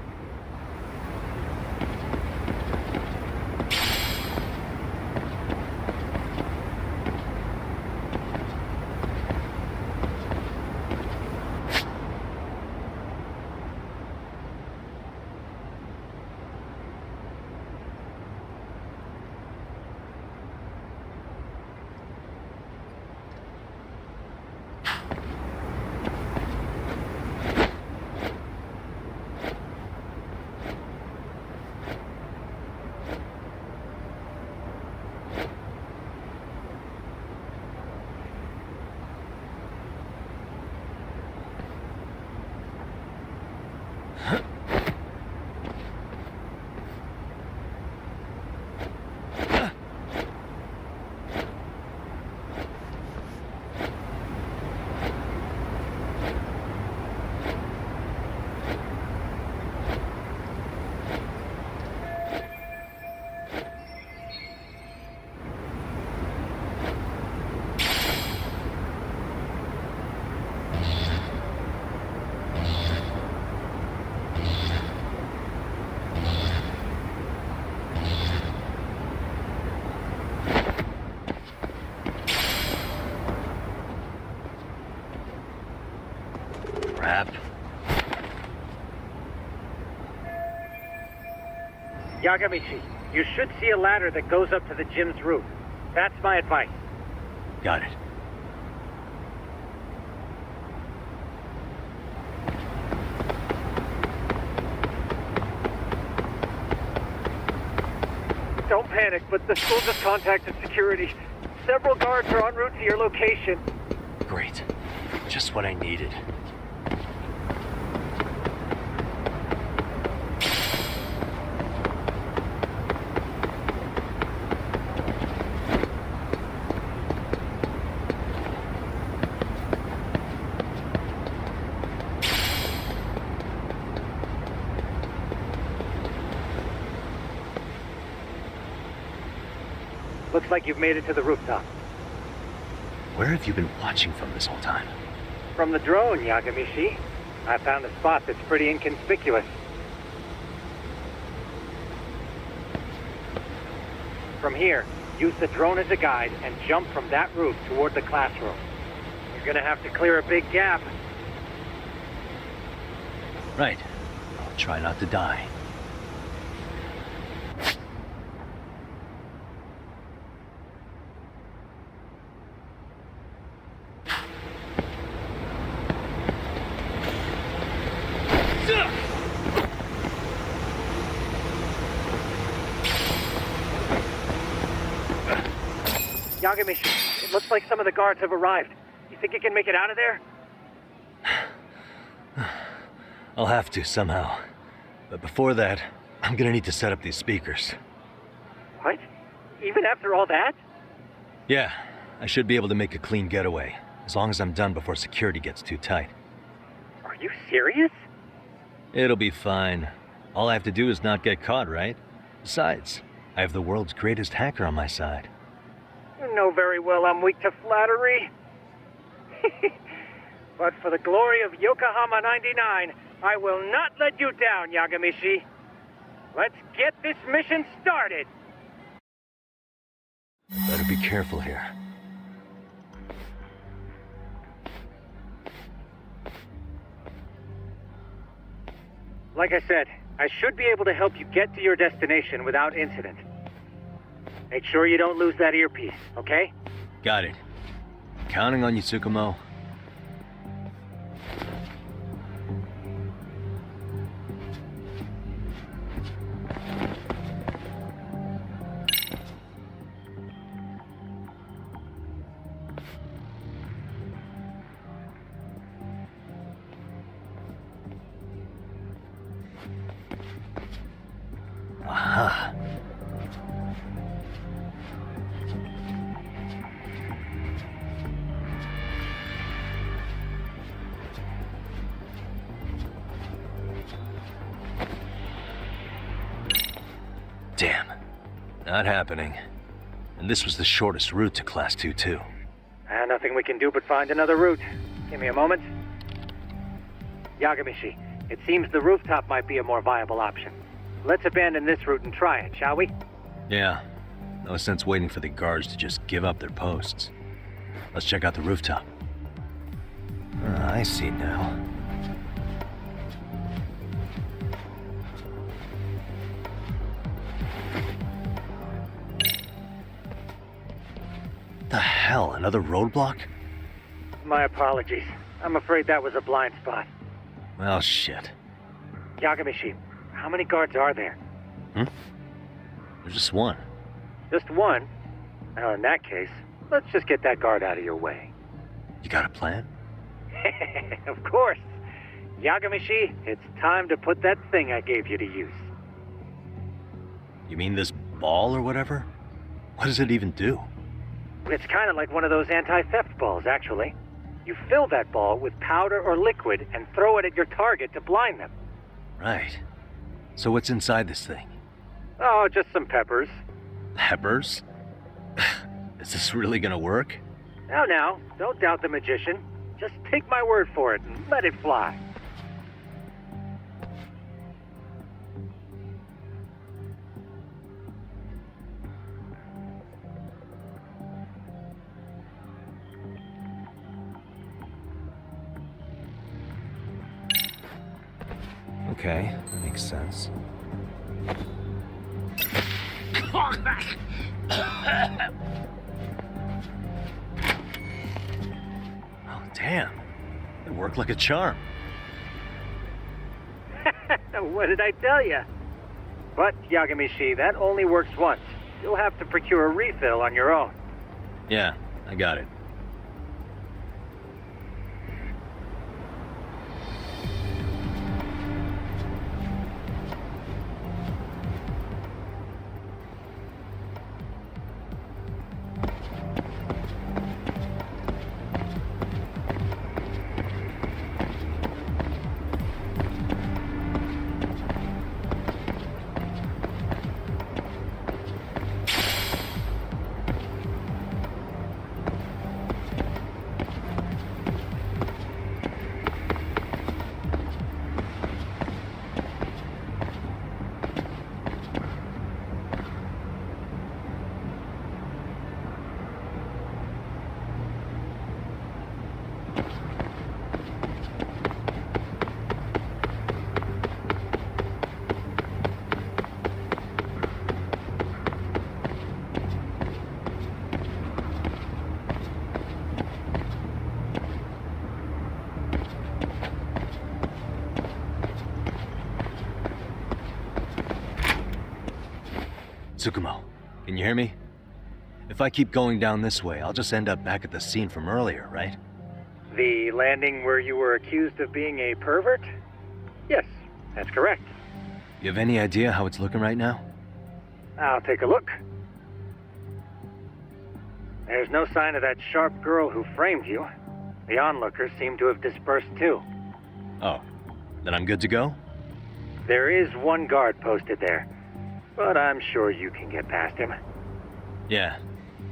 Crap. Yagamishi, you should see a ladder that goes up to the gym's roof. That's my advice. Got it. Don't panic, but the school just contacted security. Several guards are en route to your location. Great. Just what I needed. Looks like you've made it to the rooftop. Where have you been watching from this whole time? From the drone, Yagamishi. I found a spot that's pretty inconspicuous. From here, use the drone as a guide and jump from that roof toward the classroom. You're gonna have to clear a big gap. Right. I'll try not to die. Yagamishi, it looks like some of the guards have arrived. You think you can make it out of there? I'll have to somehow. But before that, I'm gonna need to set up these speakers. What? Even after all that? Yeah, I should be able to make a clean getaway, as long as I'm done before security gets too tight. Are you serious? It'll be fine. All I have to do is not get caught, right? Besides, I have the world's greatest hacker on my side. You know very well I'm weak to flattery. But for the glory of Yokohama 99, I will not let you down, Yagamishi. Let's get this mission started. Better be careful here. Like I said, I should be able to help you get to your destination without incident. Make sure you don't lose that earpiece, okay? Got it. Counting on you, Tsukumo. Aha. Damn. Not happening. And this was the shortest route to Class 2, too. Nothing we can do but find another route. Give me a moment. Yagamishi, it seems the rooftop might be a more viable option. Let's abandon this route and try it, shall we? Yeah. No sense waiting for the guards to just give up their posts. Let's check out the rooftop. I see now. The hell, another roadblock? My apologies. I'm afraid that was a blind spot. Well, shit. Yagamishi, how many guards are there? There's just one. Just one? Well, in that case, let's just get that guard out of your way. You got a plan? Of course. Yagamishi, it's time to put that thing I gave you to use. You mean this ball or whatever? What does it even do? It's kind of like one of those anti-theft balls, actually. You fill that ball with powder or liquid and throw it at your target to blind them. Right. So what's inside this thing? Oh, just some peppers. Peppers? Is this really gonna work? Now, don't doubt the magician. Just take my word for it and let it fly. Okay, that makes sense. Oh, damn. It worked like a charm. What did I tell you? But, Yagamishi, that only works once. You'll have to procure a refill on your own. Yeah, I got it. Tsukumo, can you hear me? If I keep going down this way, I'll just end up back at the scene from earlier, right? The landing where you were accused of being a pervert? Yes, that's correct. You have any idea how it's looking right now? I'll take a look. There's no sign of that sharp girl who framed you. The onlookers seem to have dispersed too. Oh, then I'm good to go? There is one guard posted there, but I'm sure you can get past him. Yeah,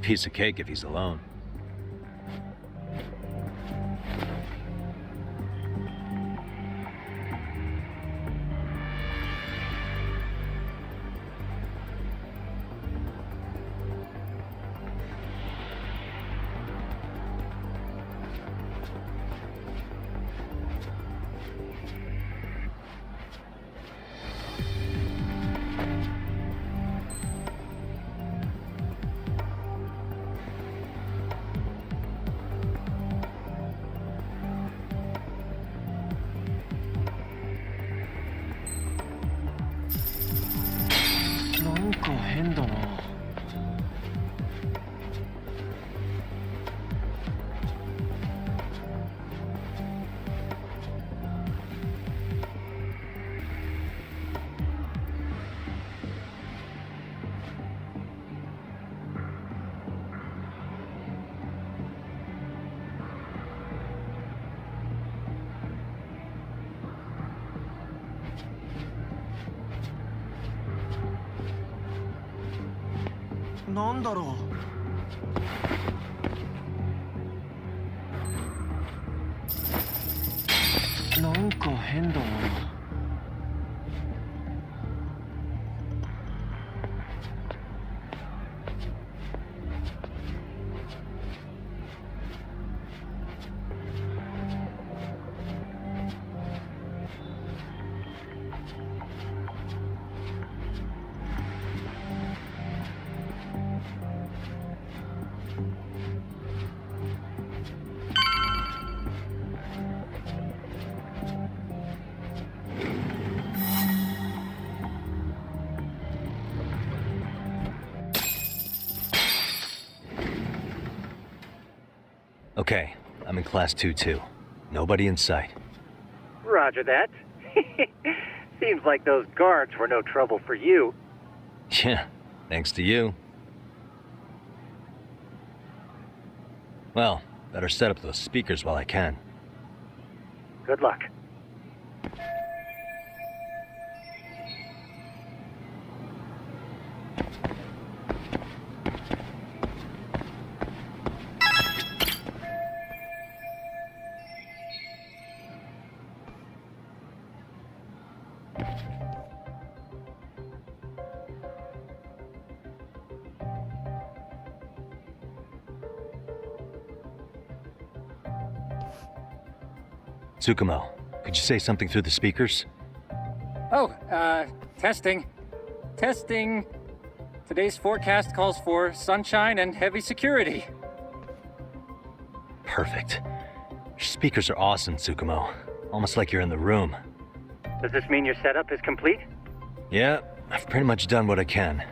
piece of cake if he's alone. なんだろう。なんか変だな。Okay, I'm in class 2-2. Nobody in sight. Roger that. Seems like those guards were no trouble for you. Yeah, thanks to you. Well, better set up those speakers while I can. Good luck. Tsukumo, could you say something through the speakers? Oh, testing. Testing. Today's forecast calls for sunshine and heavy security. Perfect. Your speakers are awesome, Tsukumo. Almost like you're in the room. Does this mean your setup is complete? Yeah, I've pretty much done what I can.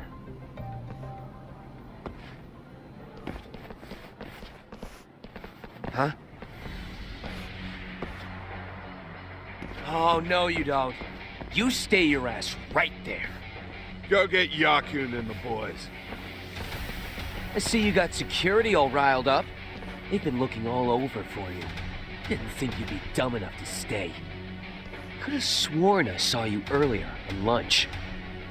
Huh? Oh, no you don't. You stay your ass right there. Go get Yakun and the boys. I see you got security all riled up. They've been looking all over for you. Didn't think you'd be dumb enough to stay. Could have sworn I saw you earlier at lunch.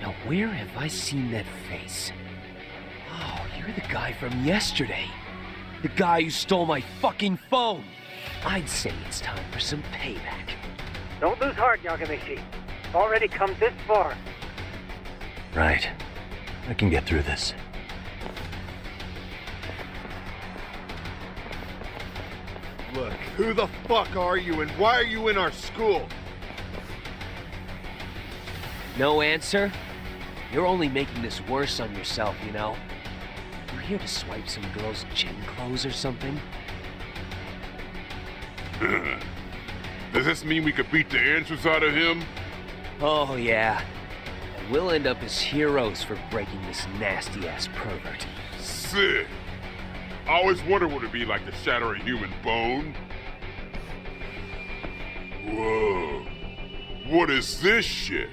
Now where have I seen that face? Oh, you're the guy from yesterday. The guy who stole my fucking phone. I'd say it's time for some payback. Don't lose heart, Yagamishi. Already come this far. Right. I can get through this. Look, who the fuck are you and why are you in our school? No answer? You're only making this worse on yourself, you know? You here to swipe some girl's gym clothes or something? Does this mean we could beat the answers out of him? Oh, yeah. And we'll end up as heroes for breaking this nasty-ass pervert. Sick. I always wondered what it'd be like to shatter a human bone. Whoa. What is this shit?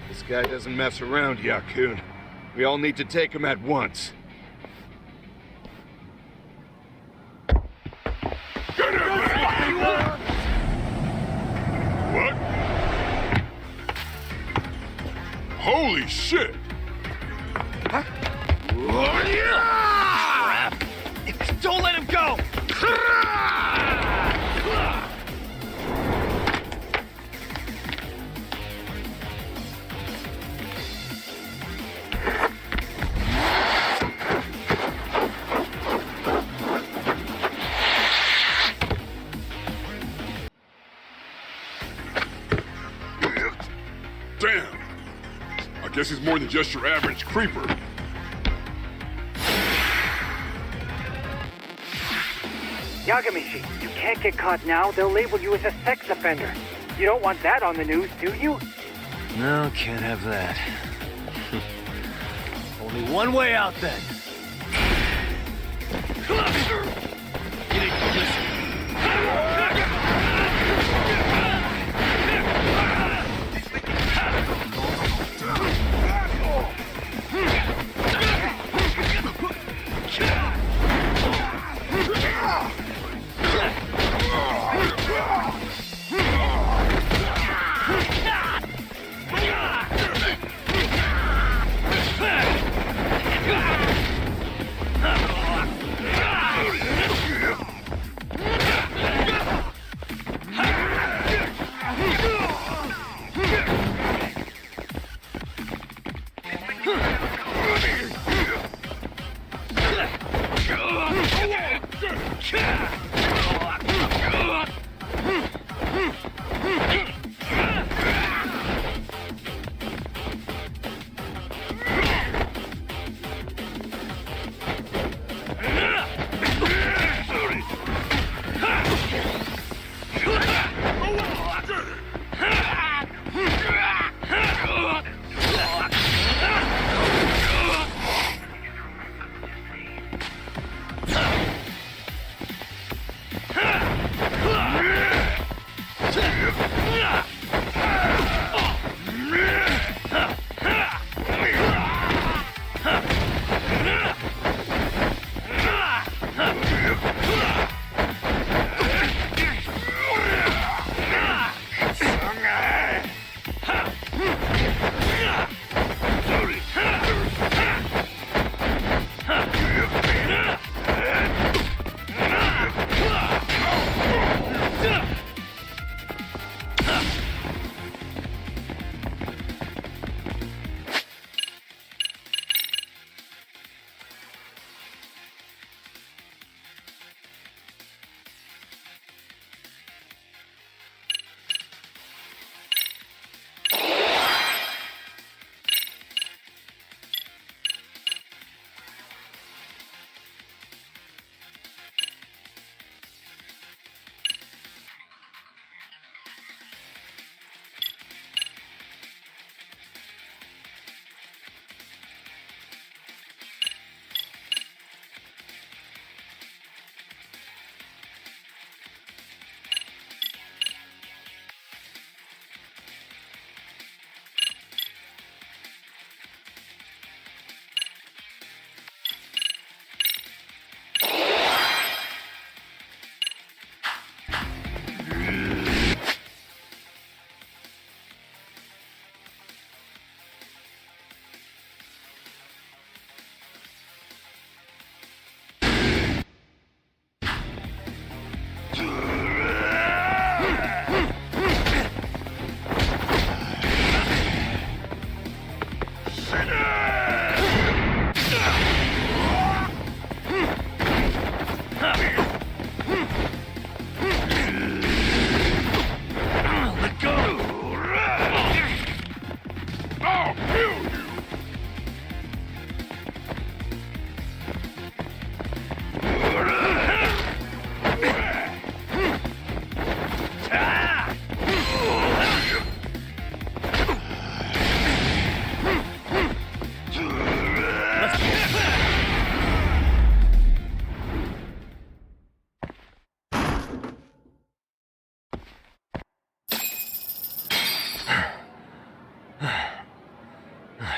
This guy doesn't mess around, Yakun. We all need to take him at once. Get him! What? Holy shit! Huh? Don't let him go! Damn! I guess he's more than just your average creeper. Yagamishi, you can't get caught now. They'll label you as a sex offender. You don't want that on the news, do you? No, can't have that. Only one way out then.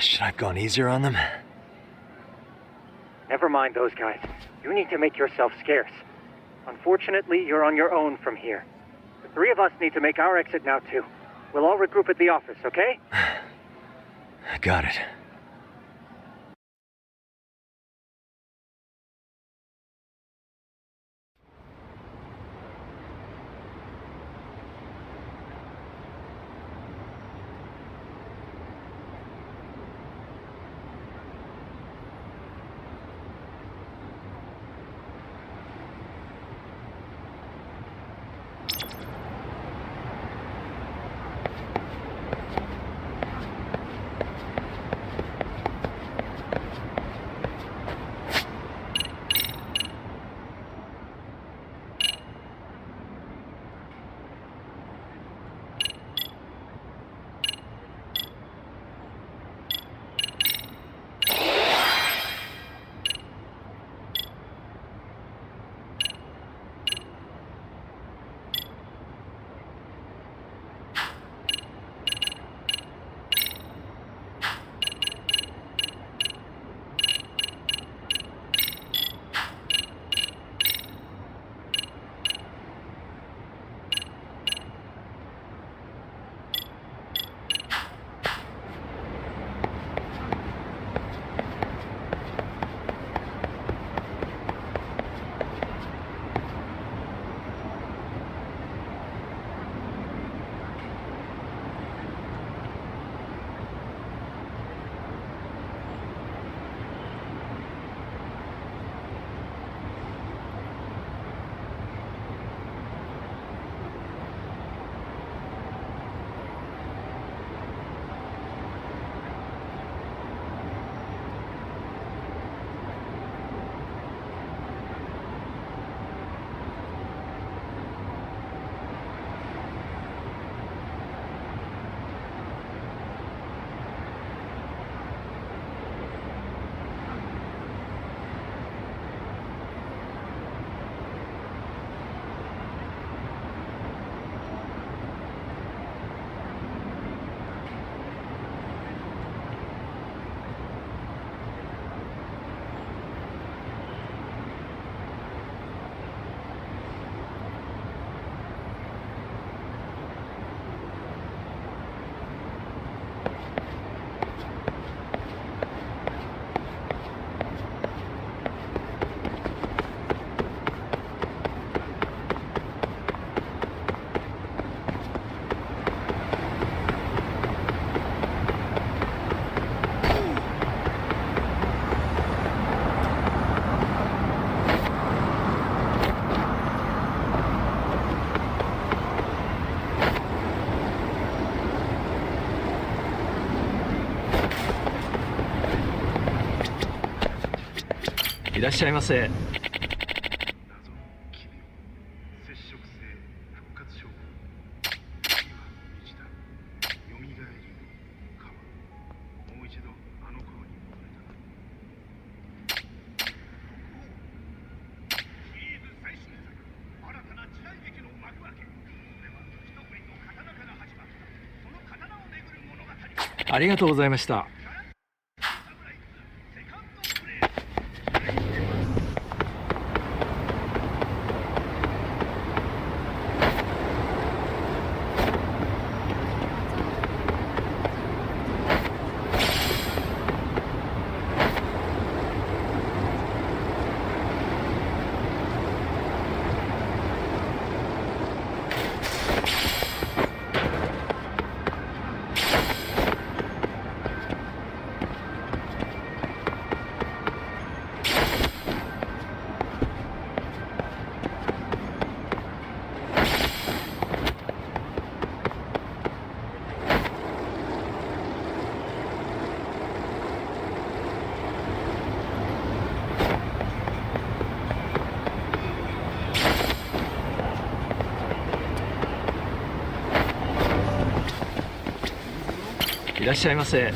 Should I have gone easier on them? Never mind those guys. You need to make yourself scarce. Unfortunately, you're on your own from here. The three of us need to make our exit now, too. We'll all regroup at the office, okay? Got it.いらっしゃいませ。ありがとうございました。いらっしゃいませ。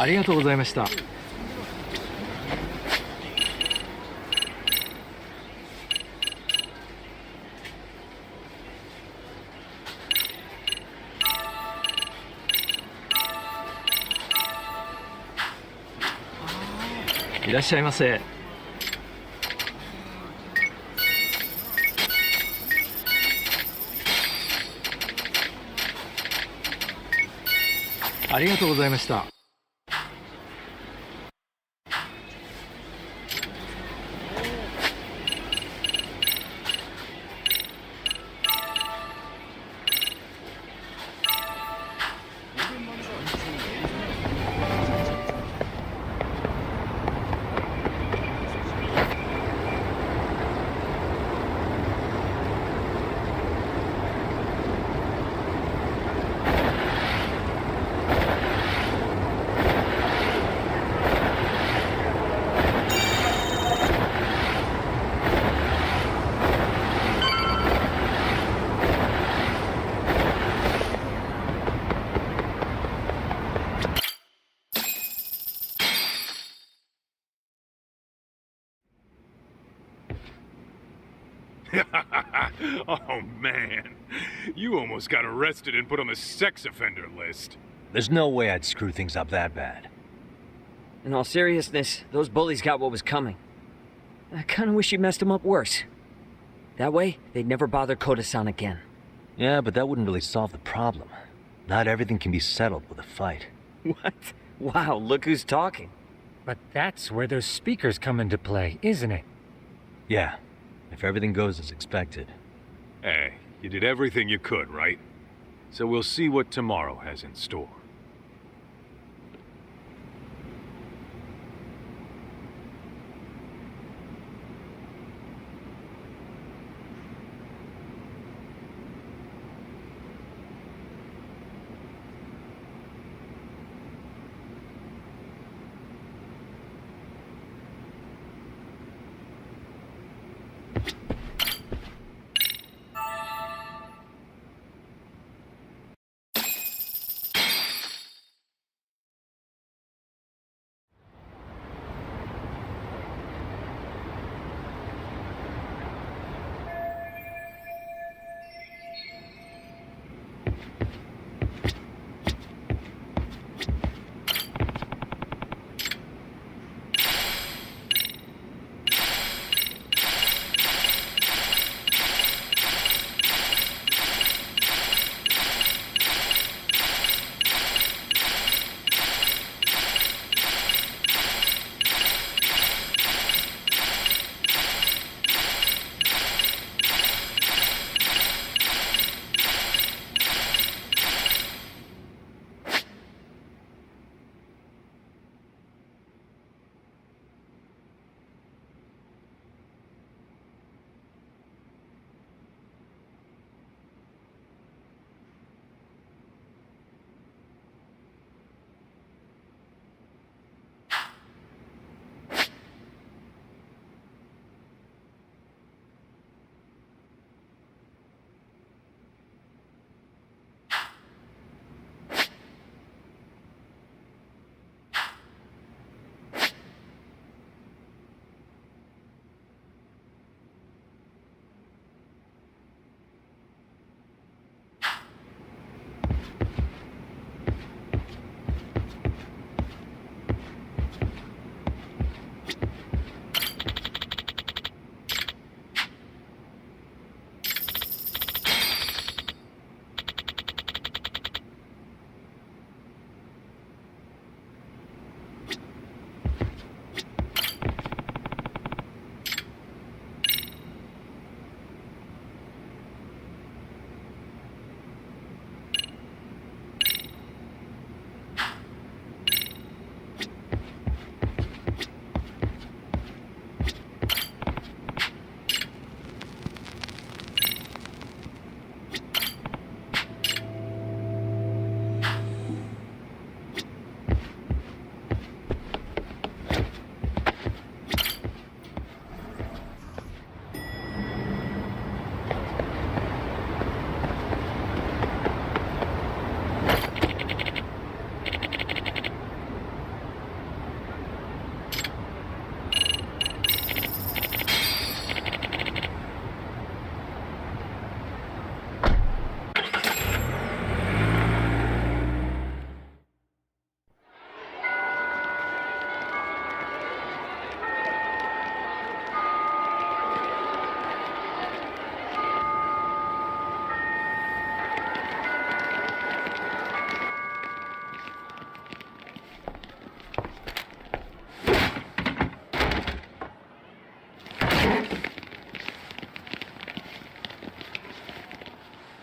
ありがとうございました。いらっしゃいませ。ありがとうございました。Oh man, you almost got arrested and put on the sex offender list. There's no way I'd screw things up that bad. In all seriousness, those bullies got what was coming. I kinda wish you messed them up worse. That way, they'd never bother Koda-san again. Yeah, but that wouldn't really solve the problem. Not everything can be settled with a fight. What? Wow, look who's talking. But that's where those speakers come into play, isn't it? Yeah, if everything goes as expected. Hey, you did everything you could, right? So we'll see what tomorrow has in store.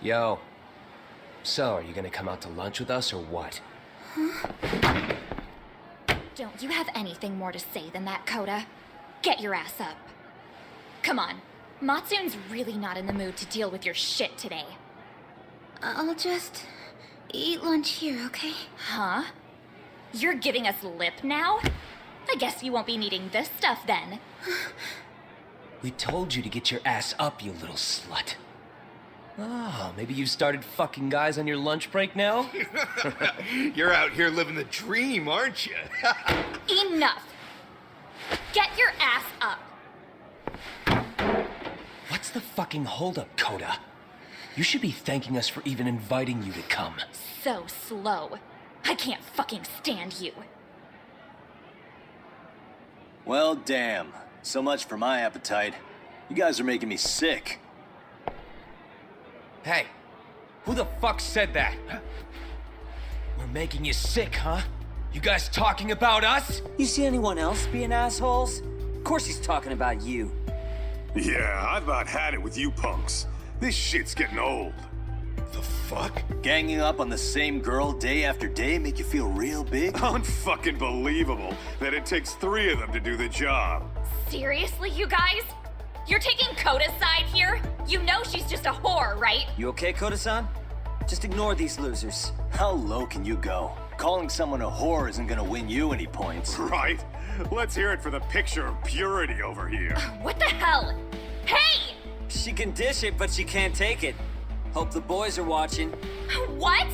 Yo. So, are you gonna come out to lunch with us or what? Don't you have anything more to say than that, Coda? Get your ass up. Come on. Matsun's really not in the mood to deal with your shit today. I'll just eat lunch here, okay? Huh? You're giving us lip now? I guess you won't be needing this stuff then. We told you to get your ass up, you little slut. Oh, maybe you've started fucking guys on your lunch break now? You're out here living the dream, aren't you? Enough! Get your ass up! What's the fucking holdup, Coda? You should be thanking us for even inviting you to come. So slow. I can't fucking stand you. Well, damn. So much for my appetite. You guys are making me sick. Hey, who the fuck said that? We're making you sick, huh? You guys talking about us? You see anyone else being assholes? Of course he's talking about you. Yeah, I've about had it with you punks. This shit's getting old. The fuck? Ganging up on the same girl day after day make you feel real big? Unfucking believable that it takes 3 of them to do the job. Seriously, you guys? You're taking Coda's side here? You know she's just a whore, right? You okay, Koda-san? Just ignore these losers. How low can you go? Calling someone a whore isn't gonna win you any points. Right? Let's hear it for the picture of purity over here. What the hell? Hey! She can dish it, but she can't take it. Hope the boys are watching. What?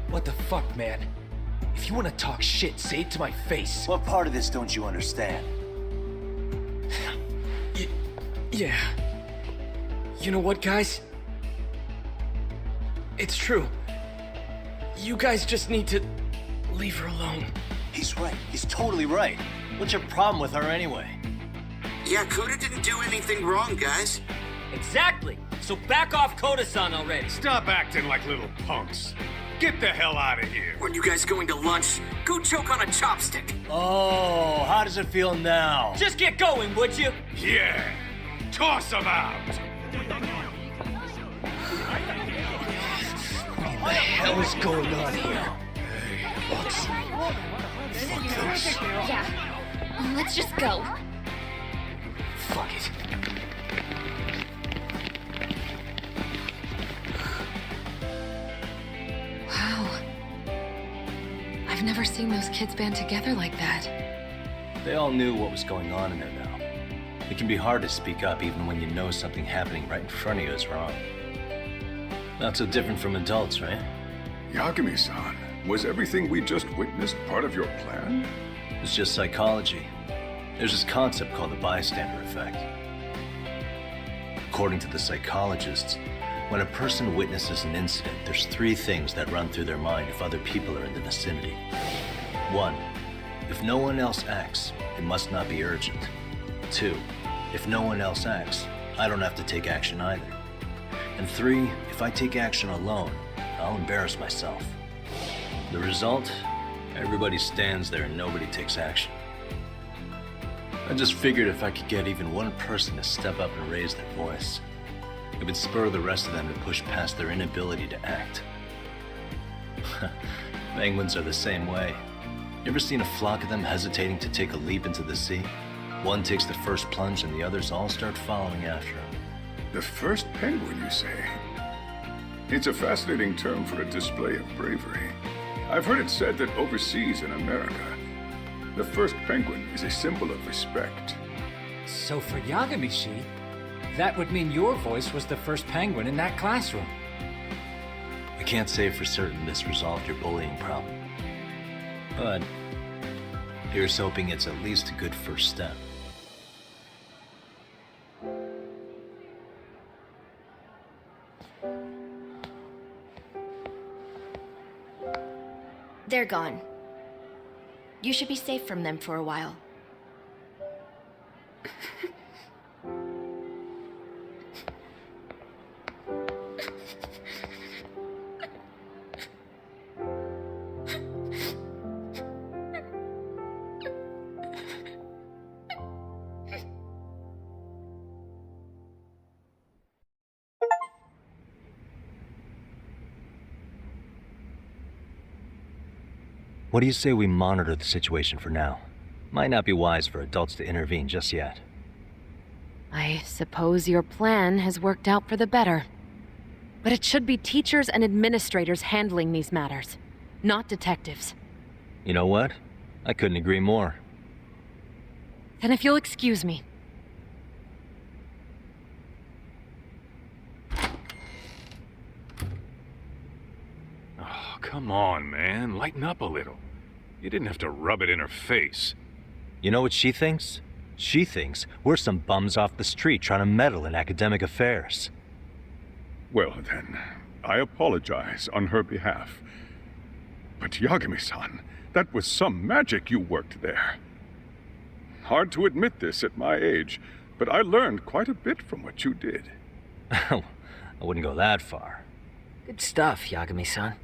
What the fuck, man? If you want to talk shit, say it to my face. What part of this don't you understand? Yeah. You know what, guys? It's true. You guys just need to leave her alone. He's right. He's totally right. What's your problem with her anyway? Yeah, Coda didn't do anything wrong, guys. Exactly. So back off Koda-san already. Stop acting like little punks. Get the hell out of here. When you guys going to lunch, go choke on a chopstick. Oh, how does it feel now? Just get going, would you? Yeah. Toss them out. What the hell is going on here? Fuck this. Yeah. Let's just go. Fuck it. Wow. I've never seen those kids band together like that. They all knew what was going on in there now. It can be hard to speak up even when you know something happening right in front of you is wrong. Not so different from adults, right? Yagami-san, was everything we just witnessed part of your plan? It's just psychology. There's this concept called the bystander effect. According to the psychologists, when a person witnesses an incident, there's 3 things that run through their mind if other people are in the vicinity. 1, if no one else acts, it must not be urgent. 2, if no one else acts, I don't have to take action either. And 3, if I take action alone, I'll embarrass myself. The result? Everybody stands there and nobody takes action. I just figured if I could get even one person to step up and raise their voice, it would spur the rest of them to push past their inability to act. Penguins are the same way. You ever seen a flock of them hesitating to take a leap into the sea? One takes the first plunge and the others all start following after him. The first penguin, you say? It's a fascinating term for a display of bravery. I've heard it said that overseas in America, the first penguin is a symbol of respect. So for Yagami-shi, that would mean your voice was the first penguin in that classroom. I can't say for certain this resolved your bullying problem, but here's hoping it's at least a good first step. They're gone. You should be safe from them for a while. What do you say we monitor the situation for now? Might not be wise for adults to intervene just yet. I suppose your plan has worked out for the better. But it should be teachers and administrators handling these matters, not detectives. You know what? I couldn't agree more. Then if you'll excuse me. Oh, come on, man. Lighten up a little. You didn't have to rub it in her face. You know what she thinks? She thinks we're some bums off the street trying to meddle in academic affairs. Well, then, I apologize on her behalf. But Yagami-san, that was some magic you worked there. Hard to admit this at my age, but I learned quite a bit from what you did. I wouldn't go that far. Good stuff, Yagami-san.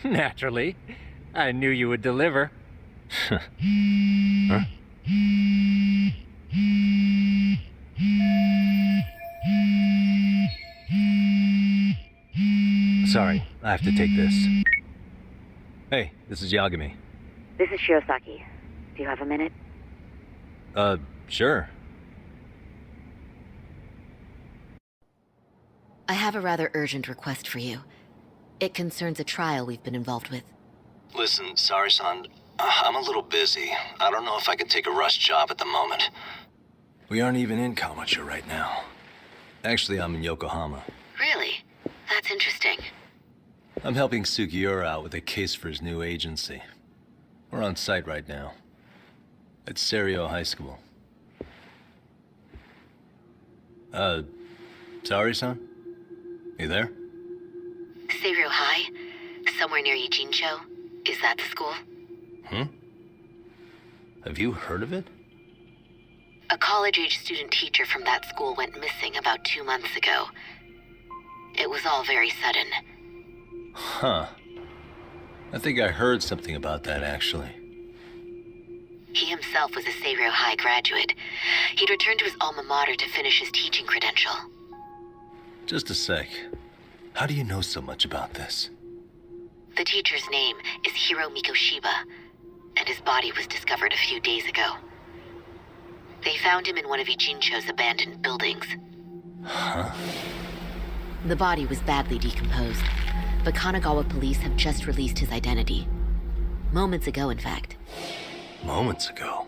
Naturally. I knew you would deliver. Huh? Sorry, I have to take this. Hey, this is Yagami. This is Shirosaki. Do you have a minute? Sure. I have a rather urgent request for you. It concerns a trial we've been involved with. Listen, sorry-san. I'm a little busy. I don't know if I can take a rush job at the moment. We aren't even in Kawacha right now. Actually, I'm in Yokohama. Really? That's interesting. I'm helping Sugiura out with a case for his new agency. We're on site right now. At Serio High School. Sorry-san? You there? Serio High? Somewhere near Yijincho? Is that the school? Have you heard of it? A college-age student teacher from that school went missing about 2 months ago. It was all very sudden. Huh. I think I heard something about that, actually. He himself was a Serio High graduate. He'd returned to his alma mater to finish his teaching credential. Just a sec. How do you know so much about this? The teacher's name is Hiro Mikoshiba, and his body was discovered a few days ago. They found him in one of Ijincho's abandoned buildings. Huh? The body was badly decomposed, but Kanagawa police have just released his identity. Moments ago, in fact. Moments ago?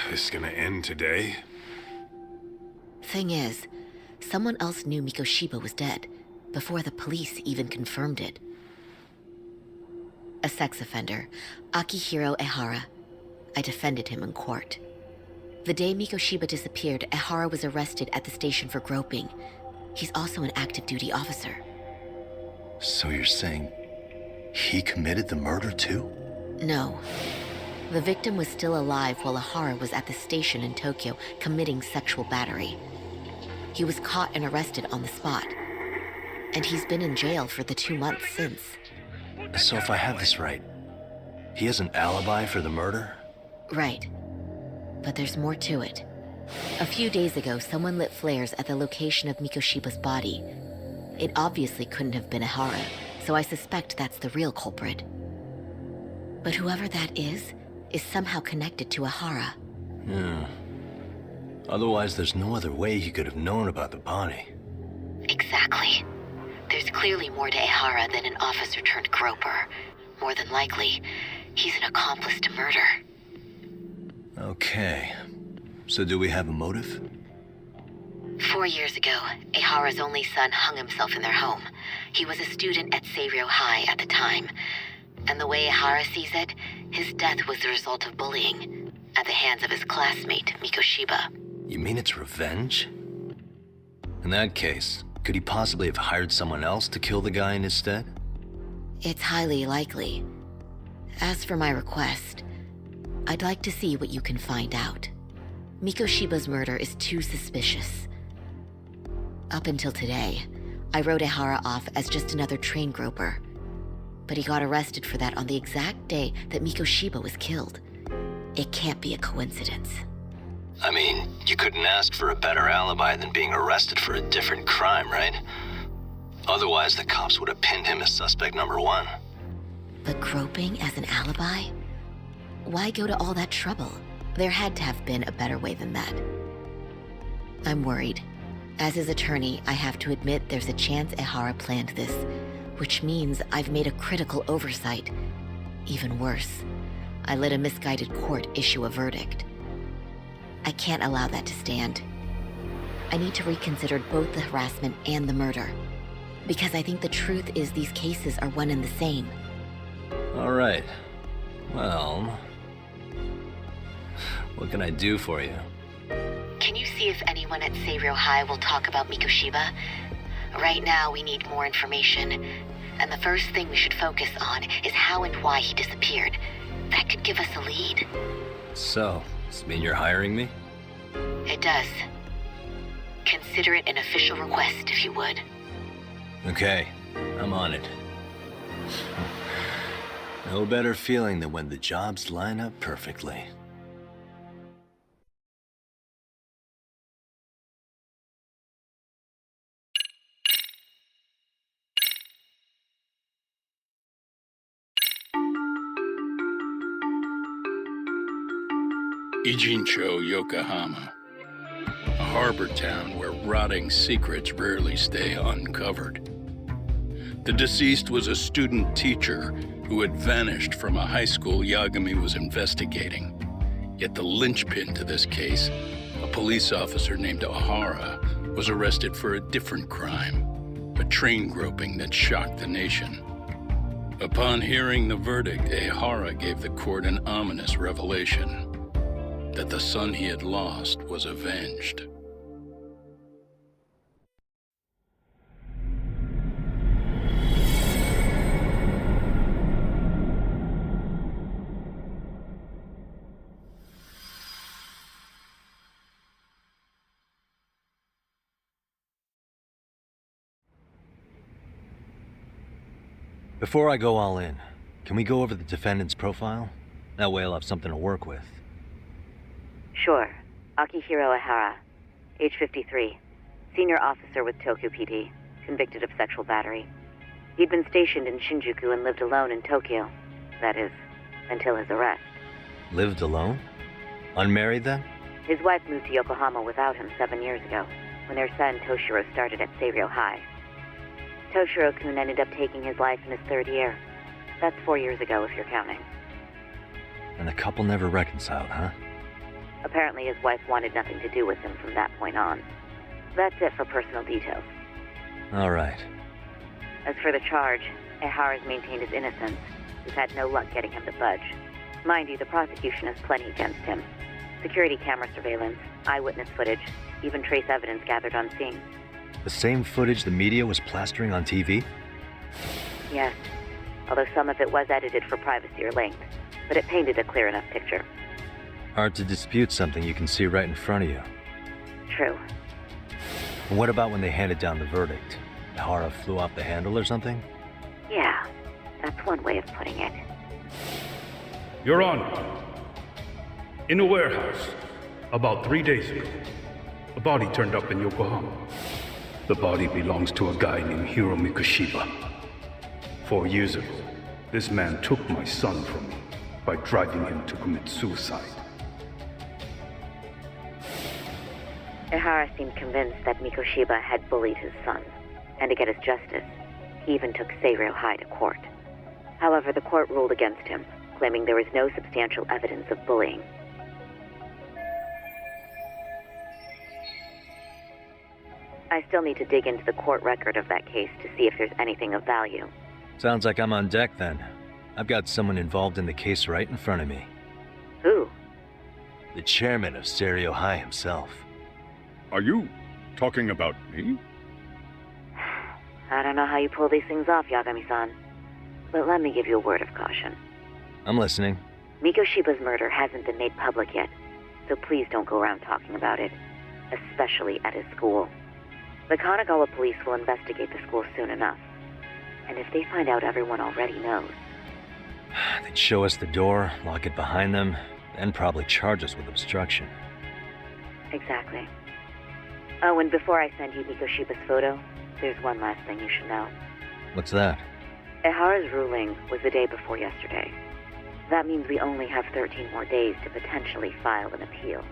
This is gonna end today? Thing is, someone else knew Mikoshiba was dead, before the police even confirmed it. A sex offender, Akihiro Ehara. I defended him in court. The day Mikoshiba disappeared, Ehara was arrested at the station for groping. He's also an active duty officer. So you're saying he committed the murder too? No. The victim was still alive while Ehara was at the station in Tokyo committing sexual battery. He was caught and arrested on the spot. And he's been in jail for the 2 months since. So if I have this right, he has an alibi for the murder? Right. But there's more to it. A few days ago, someone lit flares at the location of Mikoshiba's body. It obviously couldn't have been Ehara, so I suspect that's the real culprit. But whoever that is somehow connected to Ehara. Otherwise, there's no other way he could have known about the body. Exactly. There's clearly more to Ehara than an officer-turned-groper. More than likely, he's an accomplice to murder. Okay. So do we have a motive? 4 years ago, Ehara's only son hung himself in their home. He was a student at Serio High at the time. And the way Ehara sees it, his death was the result of bullying at the hands of his classmate, Mikoshiba. You mean it's revenge? In that case, could he possibly have hired someone else to kill the guy in his stead? It's highly likely. As for my request, I'd like to see what you can find out. Mikoshiba's murder is too suspicious. Up until today, I wrote Ehara off as just another train groper. But he got arrested for that on the exact day that Mikoshiba was killed. It can't be a coincidence. I mean, you couldn't ask for a better alibi than being arrested for a different crime, right? Otherwise, the cops would have pinned him as suspect number one. But groping as an alibi? Why go to all that trouble? There had to have been a better way than that. I'm worried. As his attorney, I have to admit there's a chance Ehara planned this, which means I've made a critical oversight. Even worse, I let a misguided court issue a verdict. I can't allow that to stand. I need to reconsider both the harassment and the murder, because I think the truth is these cases are one and the same. All right. Well, what can I do for you? Can you see if anyone at Seiryo High will talk about Mikoshiba? Right now, we need more information. And the first thing we should focus on is how and why he disappeared. That could give us a lead. So, does it mean you're hiring me? It does. Consider it an official request, if you would. Okay, I'm on it. No better feeling than when the jobs line up perfectly. Ijincho, Yokohama. A harbor town where rotting secrets rarely stay uncovered. The deceased was a student teacher who had vanished from a high school Yagami was investigating. Yet the linchpin to this case, a police officer named Ohara, was arrested for a different crime, a train groping that shocked the nation. Upon hearing the verdict, Ehara gave the court an ominous revelation. That the son he had lost was avenged. Before I go all in, can we go over the defendant's profile? That way I'll have something to work with. Sure. Akihiro Ehara, age 53, senior officer with Tokyo PD, convicted of sexual battery. He'd been stationed in Shinjuku and lived alone in Tokyo. That is, until his arrest. Lived alone? Unmarried then? His wife moved to Yokohama without him 7 years ago, when their son Toshiro started at Seiryo High. Toshiro-kun ended up taking his life in his third year. That's 4 years ago, if you're counting. And the couple never reconciled, huh? Apparently his wife wanted nothing to do with him from that point on. That's it for personal details. All right. As for the charge, Ehara's maintained his innocence. We've had no luck getting him to budge. Mind you, the prosecution has plenty against him. Security camera surveillance, eyewitness footage, even trace evidence gathered on scene. The same footage the media was plastering on TV? Yes, although some of it was edited for privacy or length, but it painted a clear enough picture. Hard to dispute something you can see right in front of you. True. And what about when they handed down the verdict? Ehara flew off the handle or something? Yeah, that's one way of putting it. Your Honor, in a warehouse, about 3 days ago, a body turned up in Yokohama. The body belongs to a guy named Hiro Mikoshiba. 4 years ago, this man took my son from me by driving him to commit suicide. Ehara seemed convinced that Mikoshiba had bullied his son, and to get his justice, he even took Seiryo High to court. However, the court ruled against him, claiming there was no substantial evidence of bullying. I still need to dig into the court record of that case to see if there's anything of value. Sounds like I'm on deck then. I've got someone involved in the case right in front of me. Who? The chairman of Seiryo High himself. Are you talking about me? I don't know how you pull these things off, Yagami-san. But let me give you a word of caution. I'm listening. Mikoshiba's murder hasn't been made public yet, so please don't go around talking about it, especially at his school. The Kanagawa police will investigate the school soon enough. And if they find out everyone already knows... They'd show us the door, lock it behind them, then probably charge us with obstruction. Exactly. Oh, and before I send you Mikoshiba's photo, there's one last thing you should know. What's that? Ehara's ruling was the day before yesterday. That means we only have 13 more days to potentially file an appeal.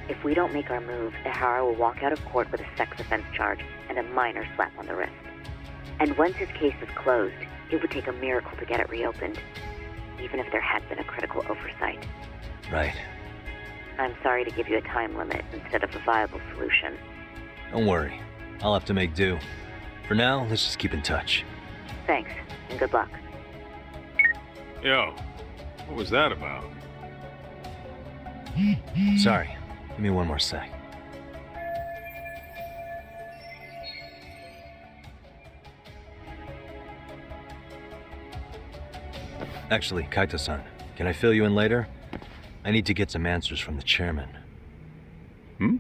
If we don't make our move, Ehara will walk out of court with a sex offense charge and a minor slap on the wrist. And once his case is closed, it would take a miracle to get it reopened, even if there had been a critical oversight. Right. I'm sorry to give you a time limit instead of a viable solution. Don't worry. I'll have to make do. For now, let's just keep in touch. Thanks, and good luck. Yo, what was that about? Sorry. Give me one more sec. Actually, Kaito-san, can I fill you in later? I need to get some answers from the chairman. Hmm?